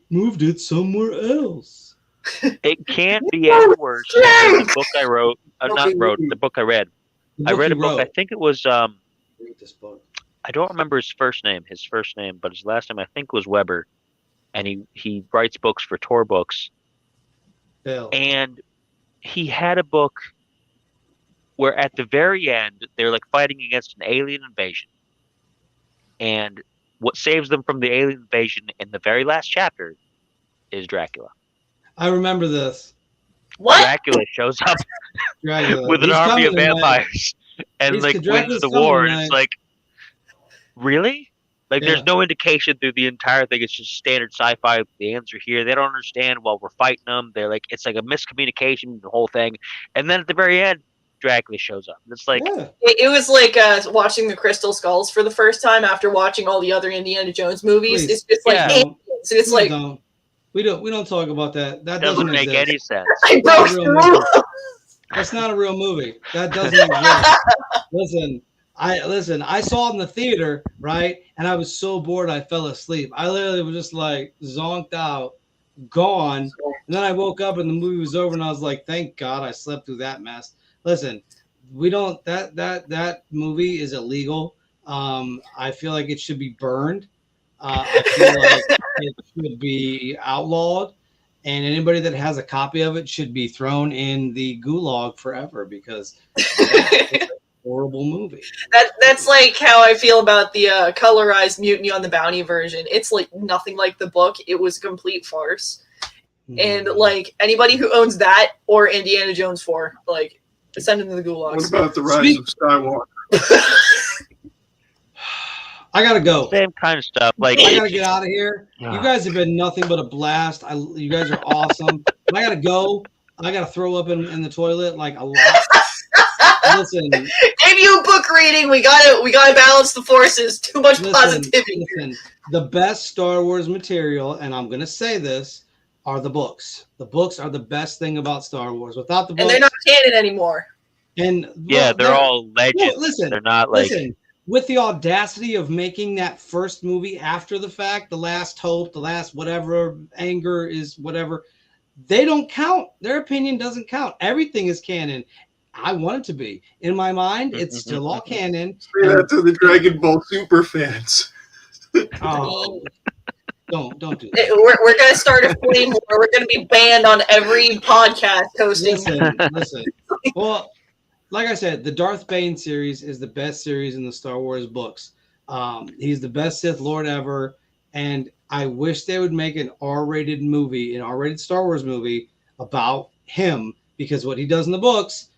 A: moved it somewhere else?
B: It can't be any worse than the book I wrote. The book I read. I read a book. I think it was.
A: Read this book.
B: I don't remember his first name, but his last name I think was Weber, and he writes books for Tor Books.
A: Bill.
B: And he had a book where at the very end they're like fighting against an alien invasion, and what saves them from the alien invasion in the very last chapter is Dracula.
A: I remember this.
C: What?
B: Dracula shows up with an army of vampires and like wins the war, and it's like, really? Like, there's no indication through the entire thing. It's just standard sci-fi. The aliens are here. They don't understand while we're fighting them. They're like, it's like a miscommunication, the whole thing. And then at the very end, Dracula shows up. And it's like,
C: it was like watching the Crystal Skulls for the first time after watching all the other Indiana Jones movies.
A: Please.
C: It's just like, it's like,
A: we don't talk about that. That
B: doesn't make
A: exist.
B: any sense.
C: I broke the rule.
A: That's not a real movie. That doesn't exist. Listen, I saw it in the theater, right? And I was so bored I fell asleep. I literally was just like zonked out, gone. And then I woke up and the movie was over and I was like, thank God I slept through that mess. Listen, that movie is illegal. I feel like it should be burned. I feel like it should be outlawed. And anybody that has a copy of it should be thrown in the gulag forever because it's a horrible movie.
C: That's like how I feel about the colorized Mutiny on the Bounty version. It's like nothing like the book. It was a complete farce. And like anybody who owns that or Indiana Jones 4, like send them to the gulag.
D: What about the Rise of Skywalker?
A: I gotta go.
B: Same kind of stuff. Like,
A: I gotta get out of here. You guys have been nothing but a blast. You guys are awesome. I gotta go. I gotta throw up in the toilet like a lot. Listen,
C: gave you a book reading. We gotta balance the forces. Too much positivity.
A: Listen, the best Star Wars material, and I'm gonna say this, are the books. The books are the best thing about Star Wars. Without the books,
C: and they're not canon anymore.
A: And
B: they're all legends.
A: Listen,
B: they're not like.
A: Listen, with the audacity of making that first movie after the fact, the last hope, the last whatever, anger is whatever, they don't count. Their opinion doesn't count. Everything is canon. I want it to be. In my mind, it's still all canon.
D: Say that to the Dragon Ball super fans.
A: Oh, don't do that.
C: We're gonna start a flame war. We're gonna be banned on every podcast hosting.
A: Listen. Well, like I said, the Darth Bane series is the best series in the Star Wars books. He's the best Sith Lord ever, and I wish they would make an R-rated movie, an R-rated Star Wars movie about him, because what he does in the books,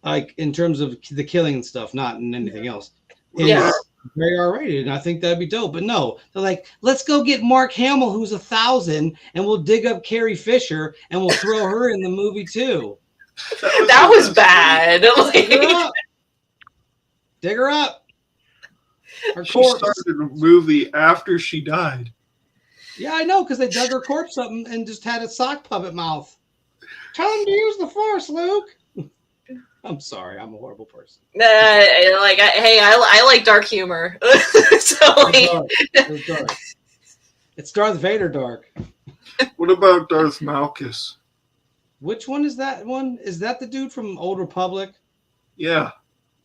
A: like in terms of the killing and stuff, not in anything else, is very R-rated, and I think that'd be dope. But no, they're like, let's go get Mark Hamill, who's 1,000, and we'll dig up Carrie Fisher, and we'll throw her in the movie too.
C: That was bad.
A: Dig her up. Her
D: She
A: corpse.
D: started a movie after she died.
A: Yeah, I know, because they dug her corpse up and just had a sock puppet mouth. Tell him to use the Force, Luke. I'm sorry, I'm a horrible person.
C: I like dark humor.
A: It's dark. It's Darth Vader dark.
D: What about Darth Malchus?
A: Which one is that one? Is that the dude from Old Republic?
D: Yeah.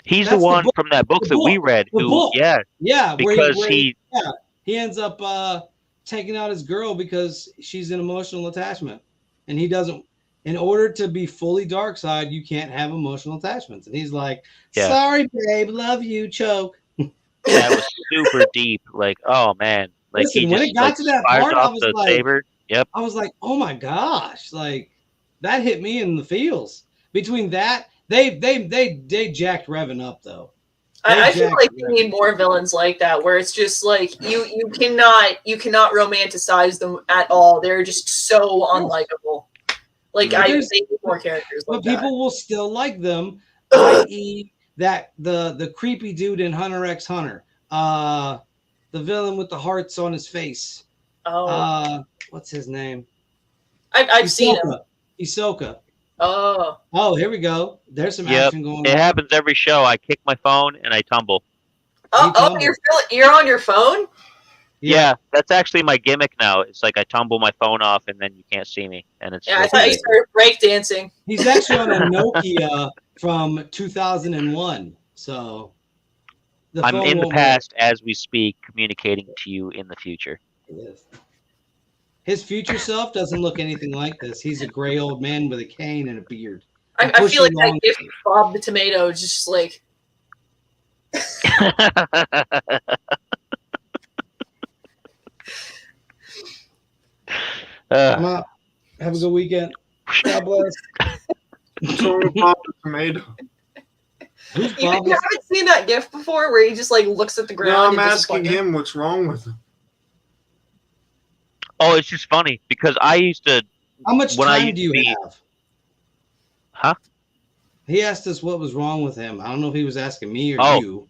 B: He's the one from that book that we read.
A: Yeah,
B: because he
A: ends up taking out his girl because she's an emotional attachment, and he doesn't. In order to be fully dark side, you can't have emotional attachments. And he's like, "Sorry, babe, love you, choke."
B: That was super deep. Like, oh man, like
A: listen, when it got to that part, I was like,
B: saber. Yep.
A: I was like, oh my gosh, like that hit me in the feels. Between that, they jacked Revan up though.
C: I feel like we need more villains like that, where it's just like you cannot romanticize them at all. They're just so unlikable. Like I think more characters like that. But
A: people will still like them, i.e. that the creepy dude in Hunter x Hunter, the villain with the hearts on his face.
C: Oh,
A: what's his name?
C: I've seen him.
A: Ahsoka.
C: Oh,
A: here we go. There's some
B: Yep.
A: action going on.
B: It happens every show. I kick my phone and I tumble.
C: You're on your phone?
B: Yeah, that's actually my gimmick now. It's like I tumble my phone off and then you can't see me. And it's
C: I thought you started breakdancing.
A: He's actually on a Nokia from 2001. So
B: I'm in the past as we speak, communicating to you in the future.
A: Yes. His future self doesn't look anything like this. He's a gray old man with a cane and a beard.
C: I feel like I give Bob the tomato just like.
A: Come on. Have a good weekend. God bless.
D: What's wrong with Bob the tomato?
A: Who's
C: You
A: Bob?
C: haven't seen that GIF before where he just like looks at the ground?
D: No, I'm asking him what's wrong with him.
B: Oh, it's just funny because I used to.
A: How much time do you have?
B: Huh?
A: He asked us what was wrong with him. I don't know if he was asking me or you.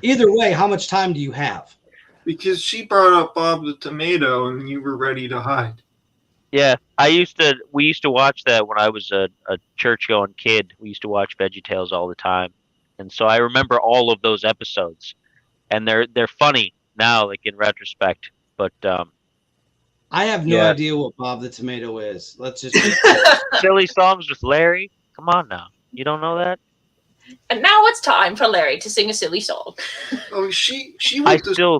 A: Either way, how much time do you have?
D: Because she brought up Bob the tomato and you were ready to hide.
B: Yeah, we used to watch that when I was a church-going kid. We used to watch VeggieTales all the time. And so I remember all of those episodes. And they're funny now, like in retrospect. But
A: I have no idea what Bob the Tomato is. Let's just
B: Silly Songs with Larry. Come on now. You don't know that?
C: And now it's time for Larry to sing a silly song.
D: Oh, she went to
B: still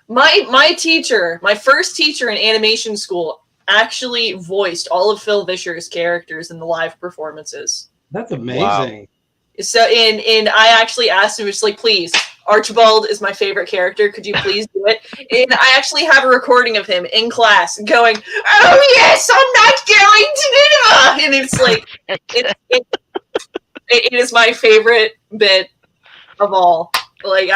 C: my teacher, my first teacher in animation school, actually voiced all of Phil Vischer's characters in the live performances.
A: That's amazing.
B: Wow.
C: So and I actually asked him, just like, please, Archibald is my favorite character. Could you please do it? And I actually have a recording of him in class going, "Oh yes, I'm not going to Nineveh," and it's like it is my favorite bit of all. Like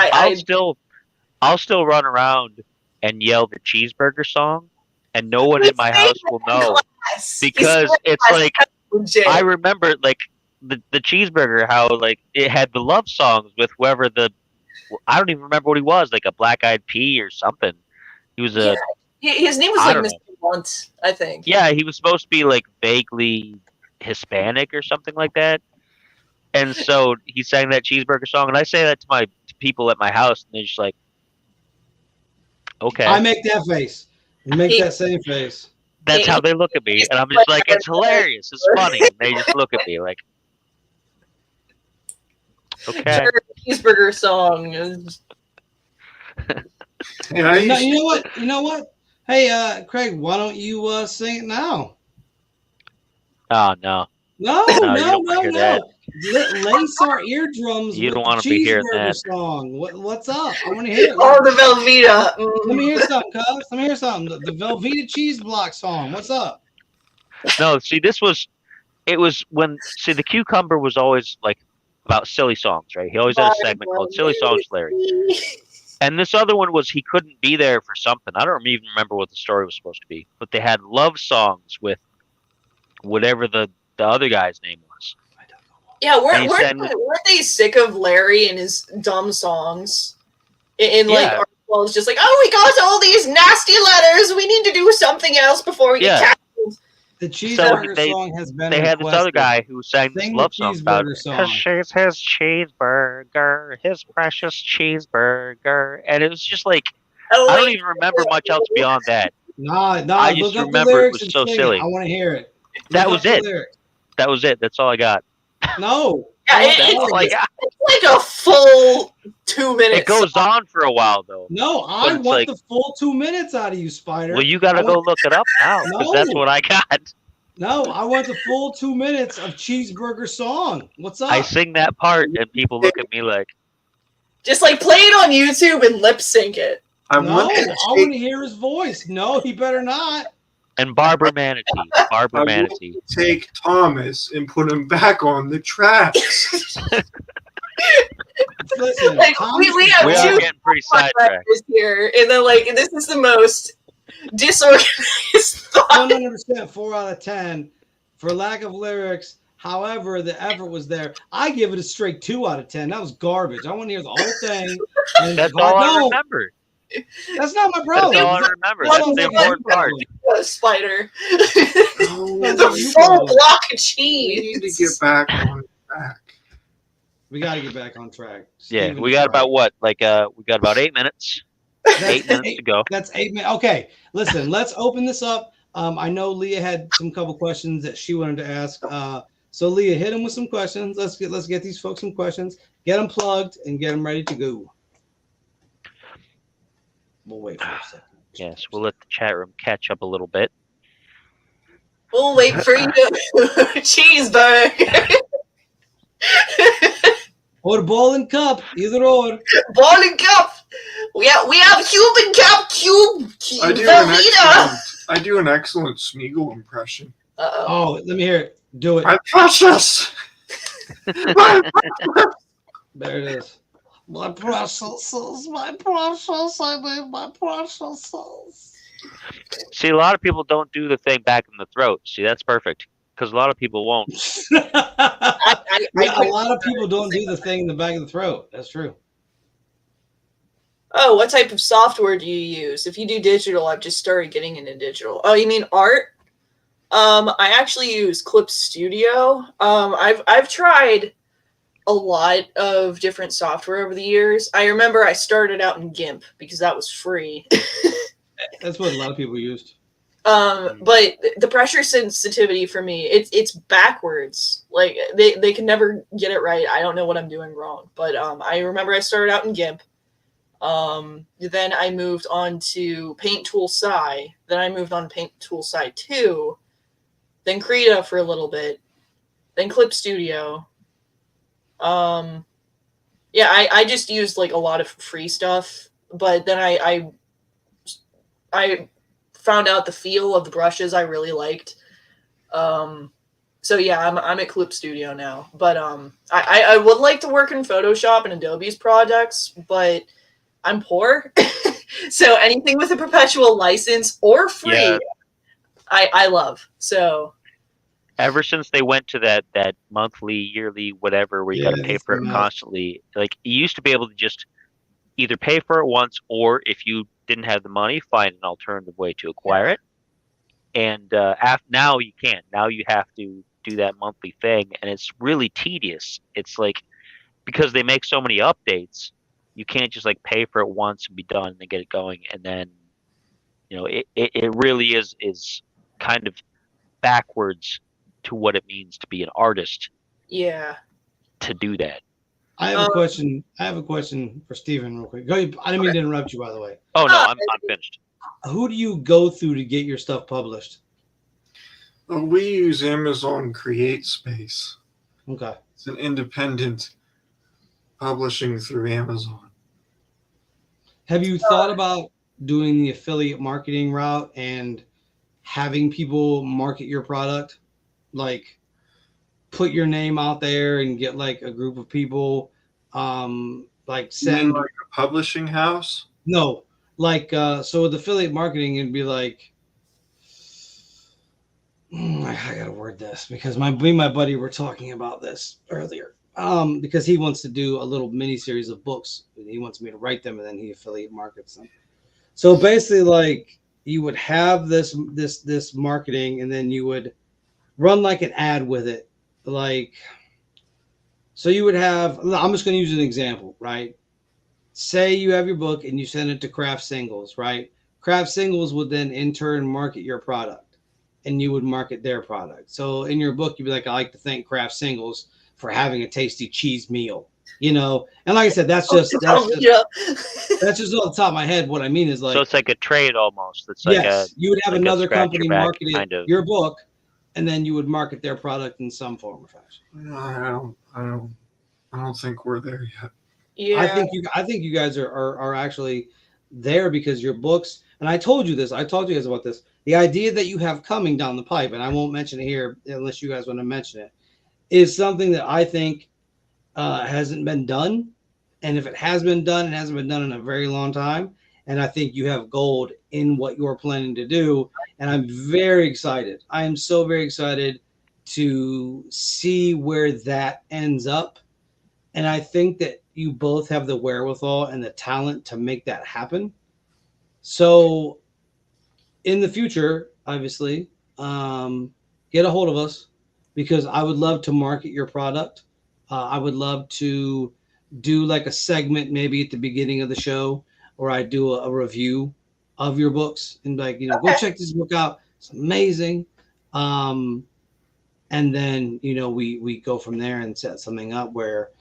B: I'll still run around and yell the cheeseburger song, and no one in my house will know because it's like I remember like the cheeseburger, how like it had the love songs with whoever I don't even remember what he was, like a Black Eyed Pea or something. He was
C: his name was like Mr. Blunt, I think.
B: Yeah, he was supposed to be like vaguely Hispanic or something like that. And so he sang that cheeseburger song, and I say that to people at my house, and they're just like, "Okay."
A: I make that face. You make that same face.
B: That's how they look at me, and I'm just like, "It's hilarious. It's funny." And they just look at me like, "Okay."
C: Cheeseburger song.
A: You know what? Hey, Craig, why don't you sing it now?
B: Oh no.
A: No. Lace our eardrums.
B: You don't want to be hearing that
A: song. What's up? I want to hear it.
C: Oh, the Velveeta.
A: Let me hear something, cuz. Let me hear something. The Velveeta cheese block song. What's up?
B: No, see, the Cucumber was always like about silly songs, right? He always had a segment called Silly Songs Larry. And this other one was he couldn't be there for something. I don't even remember what the story was supposed to be, but they had love songs with whatever the other guy's name was.
C: Yeah, weren't they sick of Larry and his dumb songs? Like, Archibald was just like, "Oh, we got all these nasty letters. We need to do something else before we get canceled."
A: The cheeseburger song has been.
B: They had this other guy who sang this love song about his cheeseburger, his precious cheeseburger, and it was just like I don't even remember much else beyond that.
A: Nah.
B: I just remember it was so silly.
A: I want to hear it.
B: That was it. That was it. That's all I got.
A: No.
C: It's like a full 2 minutes.
B: It goes on for a while, though.
A: No, I want the full 2 minutes out of you, Spider.
B: Well, you got to go look it up now, because that's what I got.
A: No, I want the full 2 minutes of cheeseburger song. What's up?
B: I sing that part, and people look at me like...
C: Just like play it on YouTube and lip sync it.
A: I want to hear his voice. No, he better not.
B: And Barbara Manatee.
D: Take Thomas and put him back on the tracks.
A: Listen,
C: we have two
B: getting pretty sidetracked
C: here, and then this is the most disorganized thought.
A: 100%, 4 out of 10 for lack of lyrics. However, the effort was there. I give it a straight 2 out of 10. That was garbage. I want to hear the whole thing.
B: That's all I remember.
A: That's not my
B: That's
A: problem.
B: all I remember.
A: That's
B: That's the
A: not my
B: important part.
A: problem.
C: A spider.
D: Oh,
C: It's a
A: you
C: full
A: problem.
C: block of
D: we
C: cheese.
D: need to get back on track.
A: We got to get back on track.
B: Yeah,
A: Steven
B: we
A: is
B: got
A: right.
B: about what? Like we got about 8 minutes.
A: That's
B: 8 minutes to go.
A: That's 8 minutes. Okay, listen. Let's open this up. I know Leah had some couple questions that she wanted to ask. So Leah, hit them with some questions. Let's get these folks some questions. Get them plugged and get them ready to go. We'll wait for a second.
B: Yes, we'll let the chat room catch up a little bit.
C: We'll wait for you, cheeseburger.
A: Or ball and cup, either or.
C: Ball and cup. We have Cuban cup cube.
D: I do an excellent Smeagol impression.
C: Uh-oh.
A: Oh, let me hear it. Do it.
D: My precious. My precious.
A: There it is. My precious, my precious, I mean my precious.
B: See, a lot of people don't do the thing back in the throat. See, that's perfect because a lot of people won't.
A: A lot of people don't do the thing in the back of the throat. That's true.
C: Oh, what type of software do you use? If you do digital, I've just started getting into digital. Oh, you mean art? I actually use Clip Studio. I've tried a lot of different software over the years. I remember I started out in GIMP because that was free.
A: That's what a lot of people used.
C: But the pressure sensitivity for me, it's backwards. Like they can never get it right. I don't know what I'm doing wrong. But I remember I started out in GIMP. Then I moved on to Paint Tool Sci. Then I moved on to Paint Tool Sci 2. Then Krita for a little bit. Then Clip Studio. Yeah, I just used like a lot of free stuff. But then I found out the feel of the brushes I really liked. So yeah, I'm at Clip Studio now. But I would like to work in Photoshop and Adobe's projects, but I'm poor. So anything with a perpetual license or free, yeah. I love. So
B: ever since they went to that monthly, yearly, whatever, where you got to pay for it constantly, like you used to be able to just either pay for it once, or if you didn't have the money, find an alternative way to acquire it. And now you can't. Now you have to do that monthly thing, and it's really tedious. It's like, because they make so many updates, you can't just like pay for it once and be done and then get it going. And then, you know, it really is kind of backwards to what it means to be an artist.
C: Yeah.
B: To do that.
A: I have a question. I have a question for Steven real quick. Go. I didn't mean to interrupt you, by the way.
B: Oh no, I'm finished.
A: Who do you go through to get your stuff published?
D: Well, we use Amazon Create Space.
A: Okay.
D: It's an independent publishing through Amazon.
A: Have you thought about doing the affiliate marketing route and having people market your product? Like, put your name out there and get like a group of people, like send
D: like a publishing house?
A: No, like so with affiliate marketing, it'd be like, I gotta word this because me and my buddy were talking about this earlier. Because he wants to do a little mini series of books. He wants me to write them and then he affiliate markets them. So basically, like, you would have this marketing and then you would run like an ad with it. Like, so you would have, I'm just going to use an example, right? Say you have your book and you send it to Craft Singles, right? Craft Singles would then in turn market your product and you would market their product. So in your book, you'd be like, I like to thank Craft Singles for having a tasty cheese meal, you know? And like I said, that's just off the top of my head. What I mean is, like,
B: so it's like a trade almost. It's like
A: you would have
B: like
A: another company market
B: kind of
A: your book, and then you would market their product in some form or fashion.
D: I don't think we're there yet.
C: Yeah.
A: I think you guys are actually there because your books, and I told you this, I told you guys about this, the idea that you have coming down the pipe, and I won't mention it here unless you guys want to mention it, is something that I think hasn't been done. And if it has been done, it hasn't been done in a very long time. And I think you have gold in what you're planning to do. And I'm very excited. I am so very excited to see where that ends up. And I think that you both have the wherewithal and the talent to make that happen. So in the future, obviously, get a hold of us because I would love to market your product. I would love to do like a segment maybe at the beginning of the show where I do a review of your books and like, go
C: Okay.
A: check this book out. It's amazing. And then, we go from there and set something up where,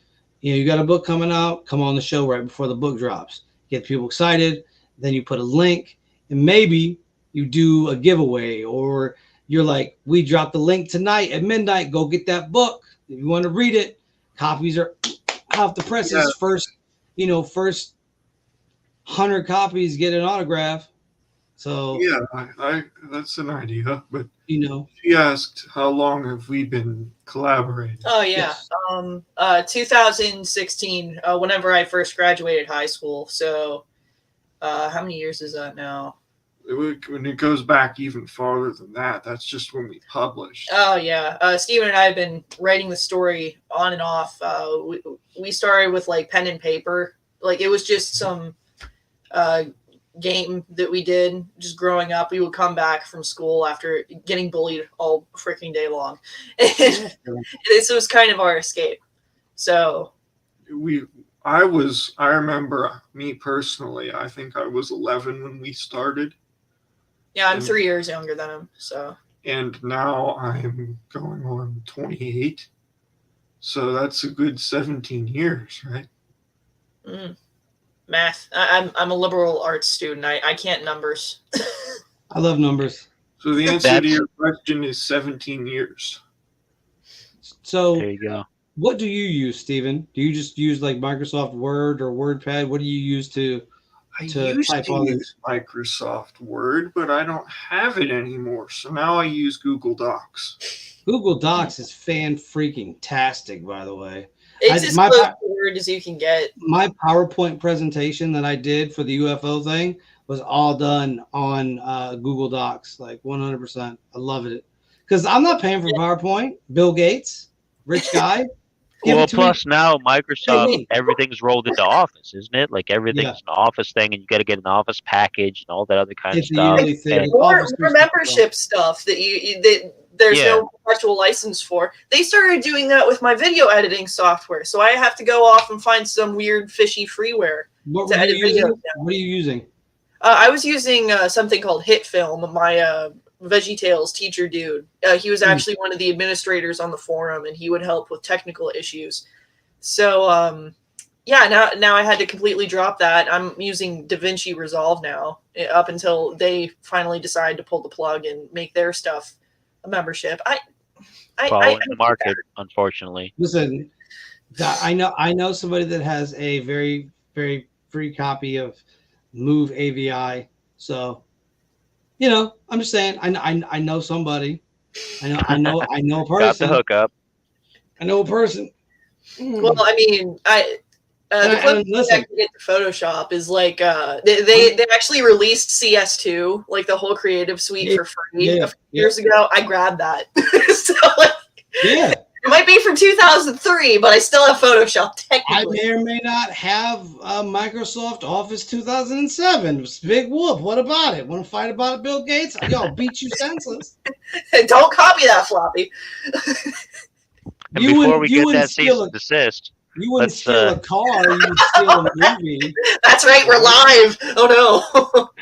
A: you got a book coming out, come on the show right before the book drops, get people excited. Then you put a link and maybe you do a giveaway or you're like, we dropped the link tonight at midnight. Go get that book. If you want to read it, copies are off the presses.
D: Yeah.
A: First 100 copies get an autograph. So
D: Yeah, I that's an idea. But
A: you know,
D: she asked, how long have we been collaborating?
C: Oh yeah,
A: yes.
C: 2016. Whenever I first graduated high school. So, how many years is that now?
D: When it goes back even farther than that, that's just when we published.
C: Oh yeah, Steven and I have been writing the story on and off. We started with like pen and paper. Like it was just some game that we did just growing up. We would come back from school after getting bullied all freaking day long. And this was kind of our escape. So
D: I remember me personally, I think I was 11 when we started.
C: yeah, I'm 3 years younger than him. So
D: and now I'm going on 28. So that's a good 17 years, right?
C: Math. I'm a liberal arts student. I can't numbers.
A: I love numbers.
D: So the answer to your question is 17 years.
A: So
B: There you go.
A: what do you use, Steven? Do you just use like Microsoft Word or WordPad? What do you use to
D: used
A: type
D: to
A: all
D: use
A: this?
D: Microsoft Word, but I don't have it anymore. So now I use Google Docs.
A: Google Docs is fan-freaking-tastic, by the way.
C: It's as close to Word as you can get.
A: My PowerPoint presentation that I did for the UFO thing was all done on Google Docs, like 100%. I love it. Because I'm not paying for PowerPoint. Bill Gates, rich guy.
B: Well, plus now Microsoft, everything's rolled into Office, isn't it? Like everything's an Office thing, and you got to get an Office package and all that other kind of stuff.
C: More membership stuff that there's no perpetual license for. They started doing that with my video editing software, so I have to go off and find some weird fishy freeware to edit videos.
A: What are you using?
C: I was using something called HitFilm. My VeggieTales teacher dude. He was actually one of the administrators on the forum, and he would help with technical issues. So, now I had to completely drop that. I'm using DaVinci Resolve now, up until they finally decide to pull the plug and make their stuff a membership.
B: Following the market, unfortunately.
A: Listen, I know somebody that has a very, very free copy of Move AVI, so. I'm just saying. I know somebody. I know a person.
B: Got the hookup.
A: I know a person.
C: Well, I mean, the closest I can get to Photoshop is like they actually released CS2, like the whole creative suite for free a few years ago. I grabbed that. So it might be from 2003, but I still have Photoshop technically.
A: I may or may not have Microsoft Office 2007. Big whoop. What about it? Want to fight about it, Bill Gates? I'll beat you senseless.
C: Don't copy that floppy.
B: And before we get that cease and desist,
A: you wouldn't steal a car. You would steal a movie.
C: That's right. We're live. Oh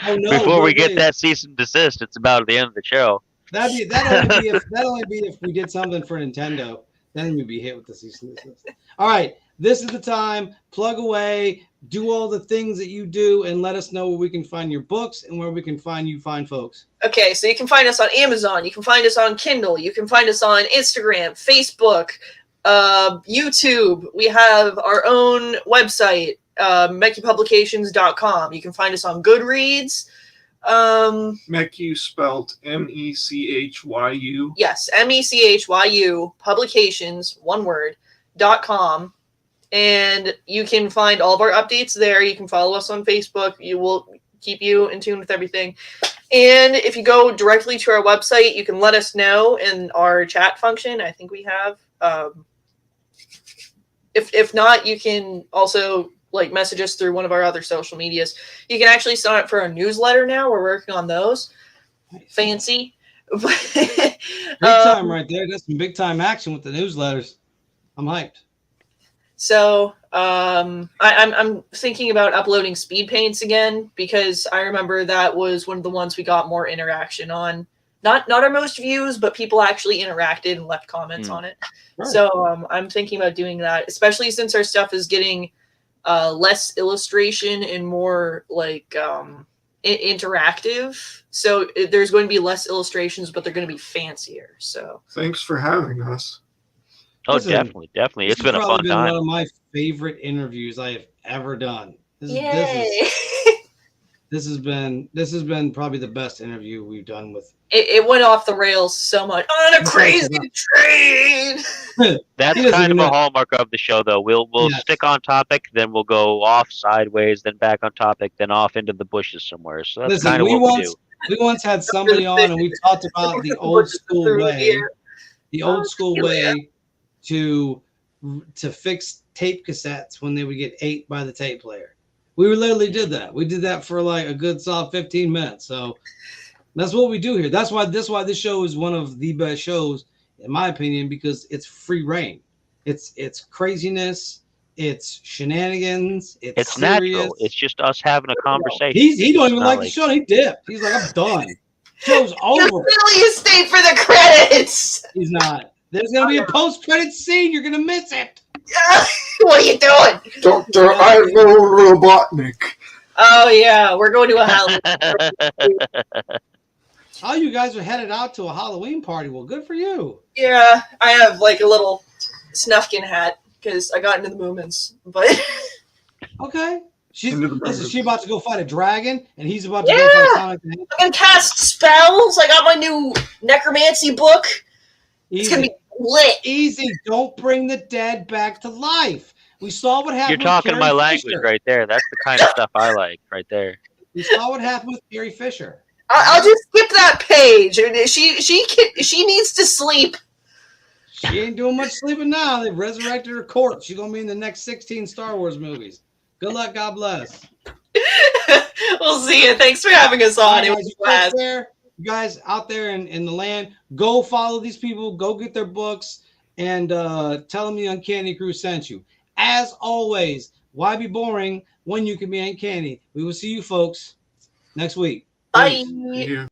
C: no.
B: Before we get that cease and desist, it's about the end of the show.
A: That'd only be if we did something for Nintendo. Then we'd be hit with the cease and desist. All right, this is the time. Plug away. Do all the things that you do, and let us know where we can find your books and where we can find you fine folks.
C: Okay, so you can find us on Amazon. You can find us on Kindle. You can find us on Instagram, Facebook, YouTube. We have our own website, mechupublications.com. You can find us on Goodreads.
D: Mechu spelled MECHYU.
C: Yes, MECHYU publications, one word, .com. And you can find all of our updates there. You can follow us on Facebook. You will keep you in tune with everything. And if you go directly to our website, you can let us know in our chat function. I think we have. If not, you can also like message us through one of our other social medias. You can actually sign up for a newsletter now. We're working on those. Fancy.
A: Big time right there. That's some big time action with the newsletters. I'm hyped.
C: So I'm thinking about uploading speed paints again, because I remember that was one of the ones we got more interaction on. Not our most views, but people actually interacted and left comments on it. Right. So I'm thinking about doing that, especially since our stuff is getting less illustration and more like interactive. So there's going to be less illustrations, but they're going to be fancier. So
D: thanks for having us.
B: Oh, listen, definitely. It's been a fun time.
A: One of my favorite interviews I have ever done. This has been probably the best interview we've done with.
C: It went off the rails so much on a crazy train.
B: That's kind of a hallmark of the show, though. We'll stick on topic, then we'll go off sideways, then back on topic, then off into the bushes somewhere. So that's kind of what we do.
A: We once had somebody on, and we talked about the old school way. The old school way to fix tape cassettes when they would get ate by the tape player. We literally did that. We did that for like a good solid 15 minutes. So that's what we do here. That's why this show is one of the best shows, in my opinion, because it's free reign. It's craziness. It's shenanigans. It's serious.
B: Natural. It's just us having a conversation.
A: He don't even like the show. He dipped. He's like, I'm done. Show's over.
C: You stayed for the credits.
A: He's not. There's gonna be a post-credit scene. You're gonna miss it.
C: What are you doing?
D: Dr. Ivo Robotnik.
C: Oh, yeah. We're going to a Halloween.
A: Oh, you guys are headed out to a Halloween party. Well, good for you.
C: Yeah, I have like a little Snufkin hat because I got into the movements. But
A: okay. She's about to go fight a dragon, and he's about to go fight Sonic.
C: I'm going to cast spells. I got my new necromancy book. It's going to be lit.
A: Easy. Don't bring the dead back to life. We saw what happened.
B: You're talking my language right there. That's the kind of stuff I like right there.
A: We saw what happened with Carrie Fisher.
C: I'll just skip that page. She needs to sleep.
A: She ain't doing much sleeping now. They've resurrected her corpse. She's going to be in the next 16 Star Wars movies. Good luck. God bless.
C: We'll see you. Thanks for having us on. It was
A: class. You guys out there in the land, go follow these people. Go get their books and tell them the Uncanny Crew sent you. As always, why be boring when you can be uncanny? We will see you folks next week.
C: Bye.
D: Yeah.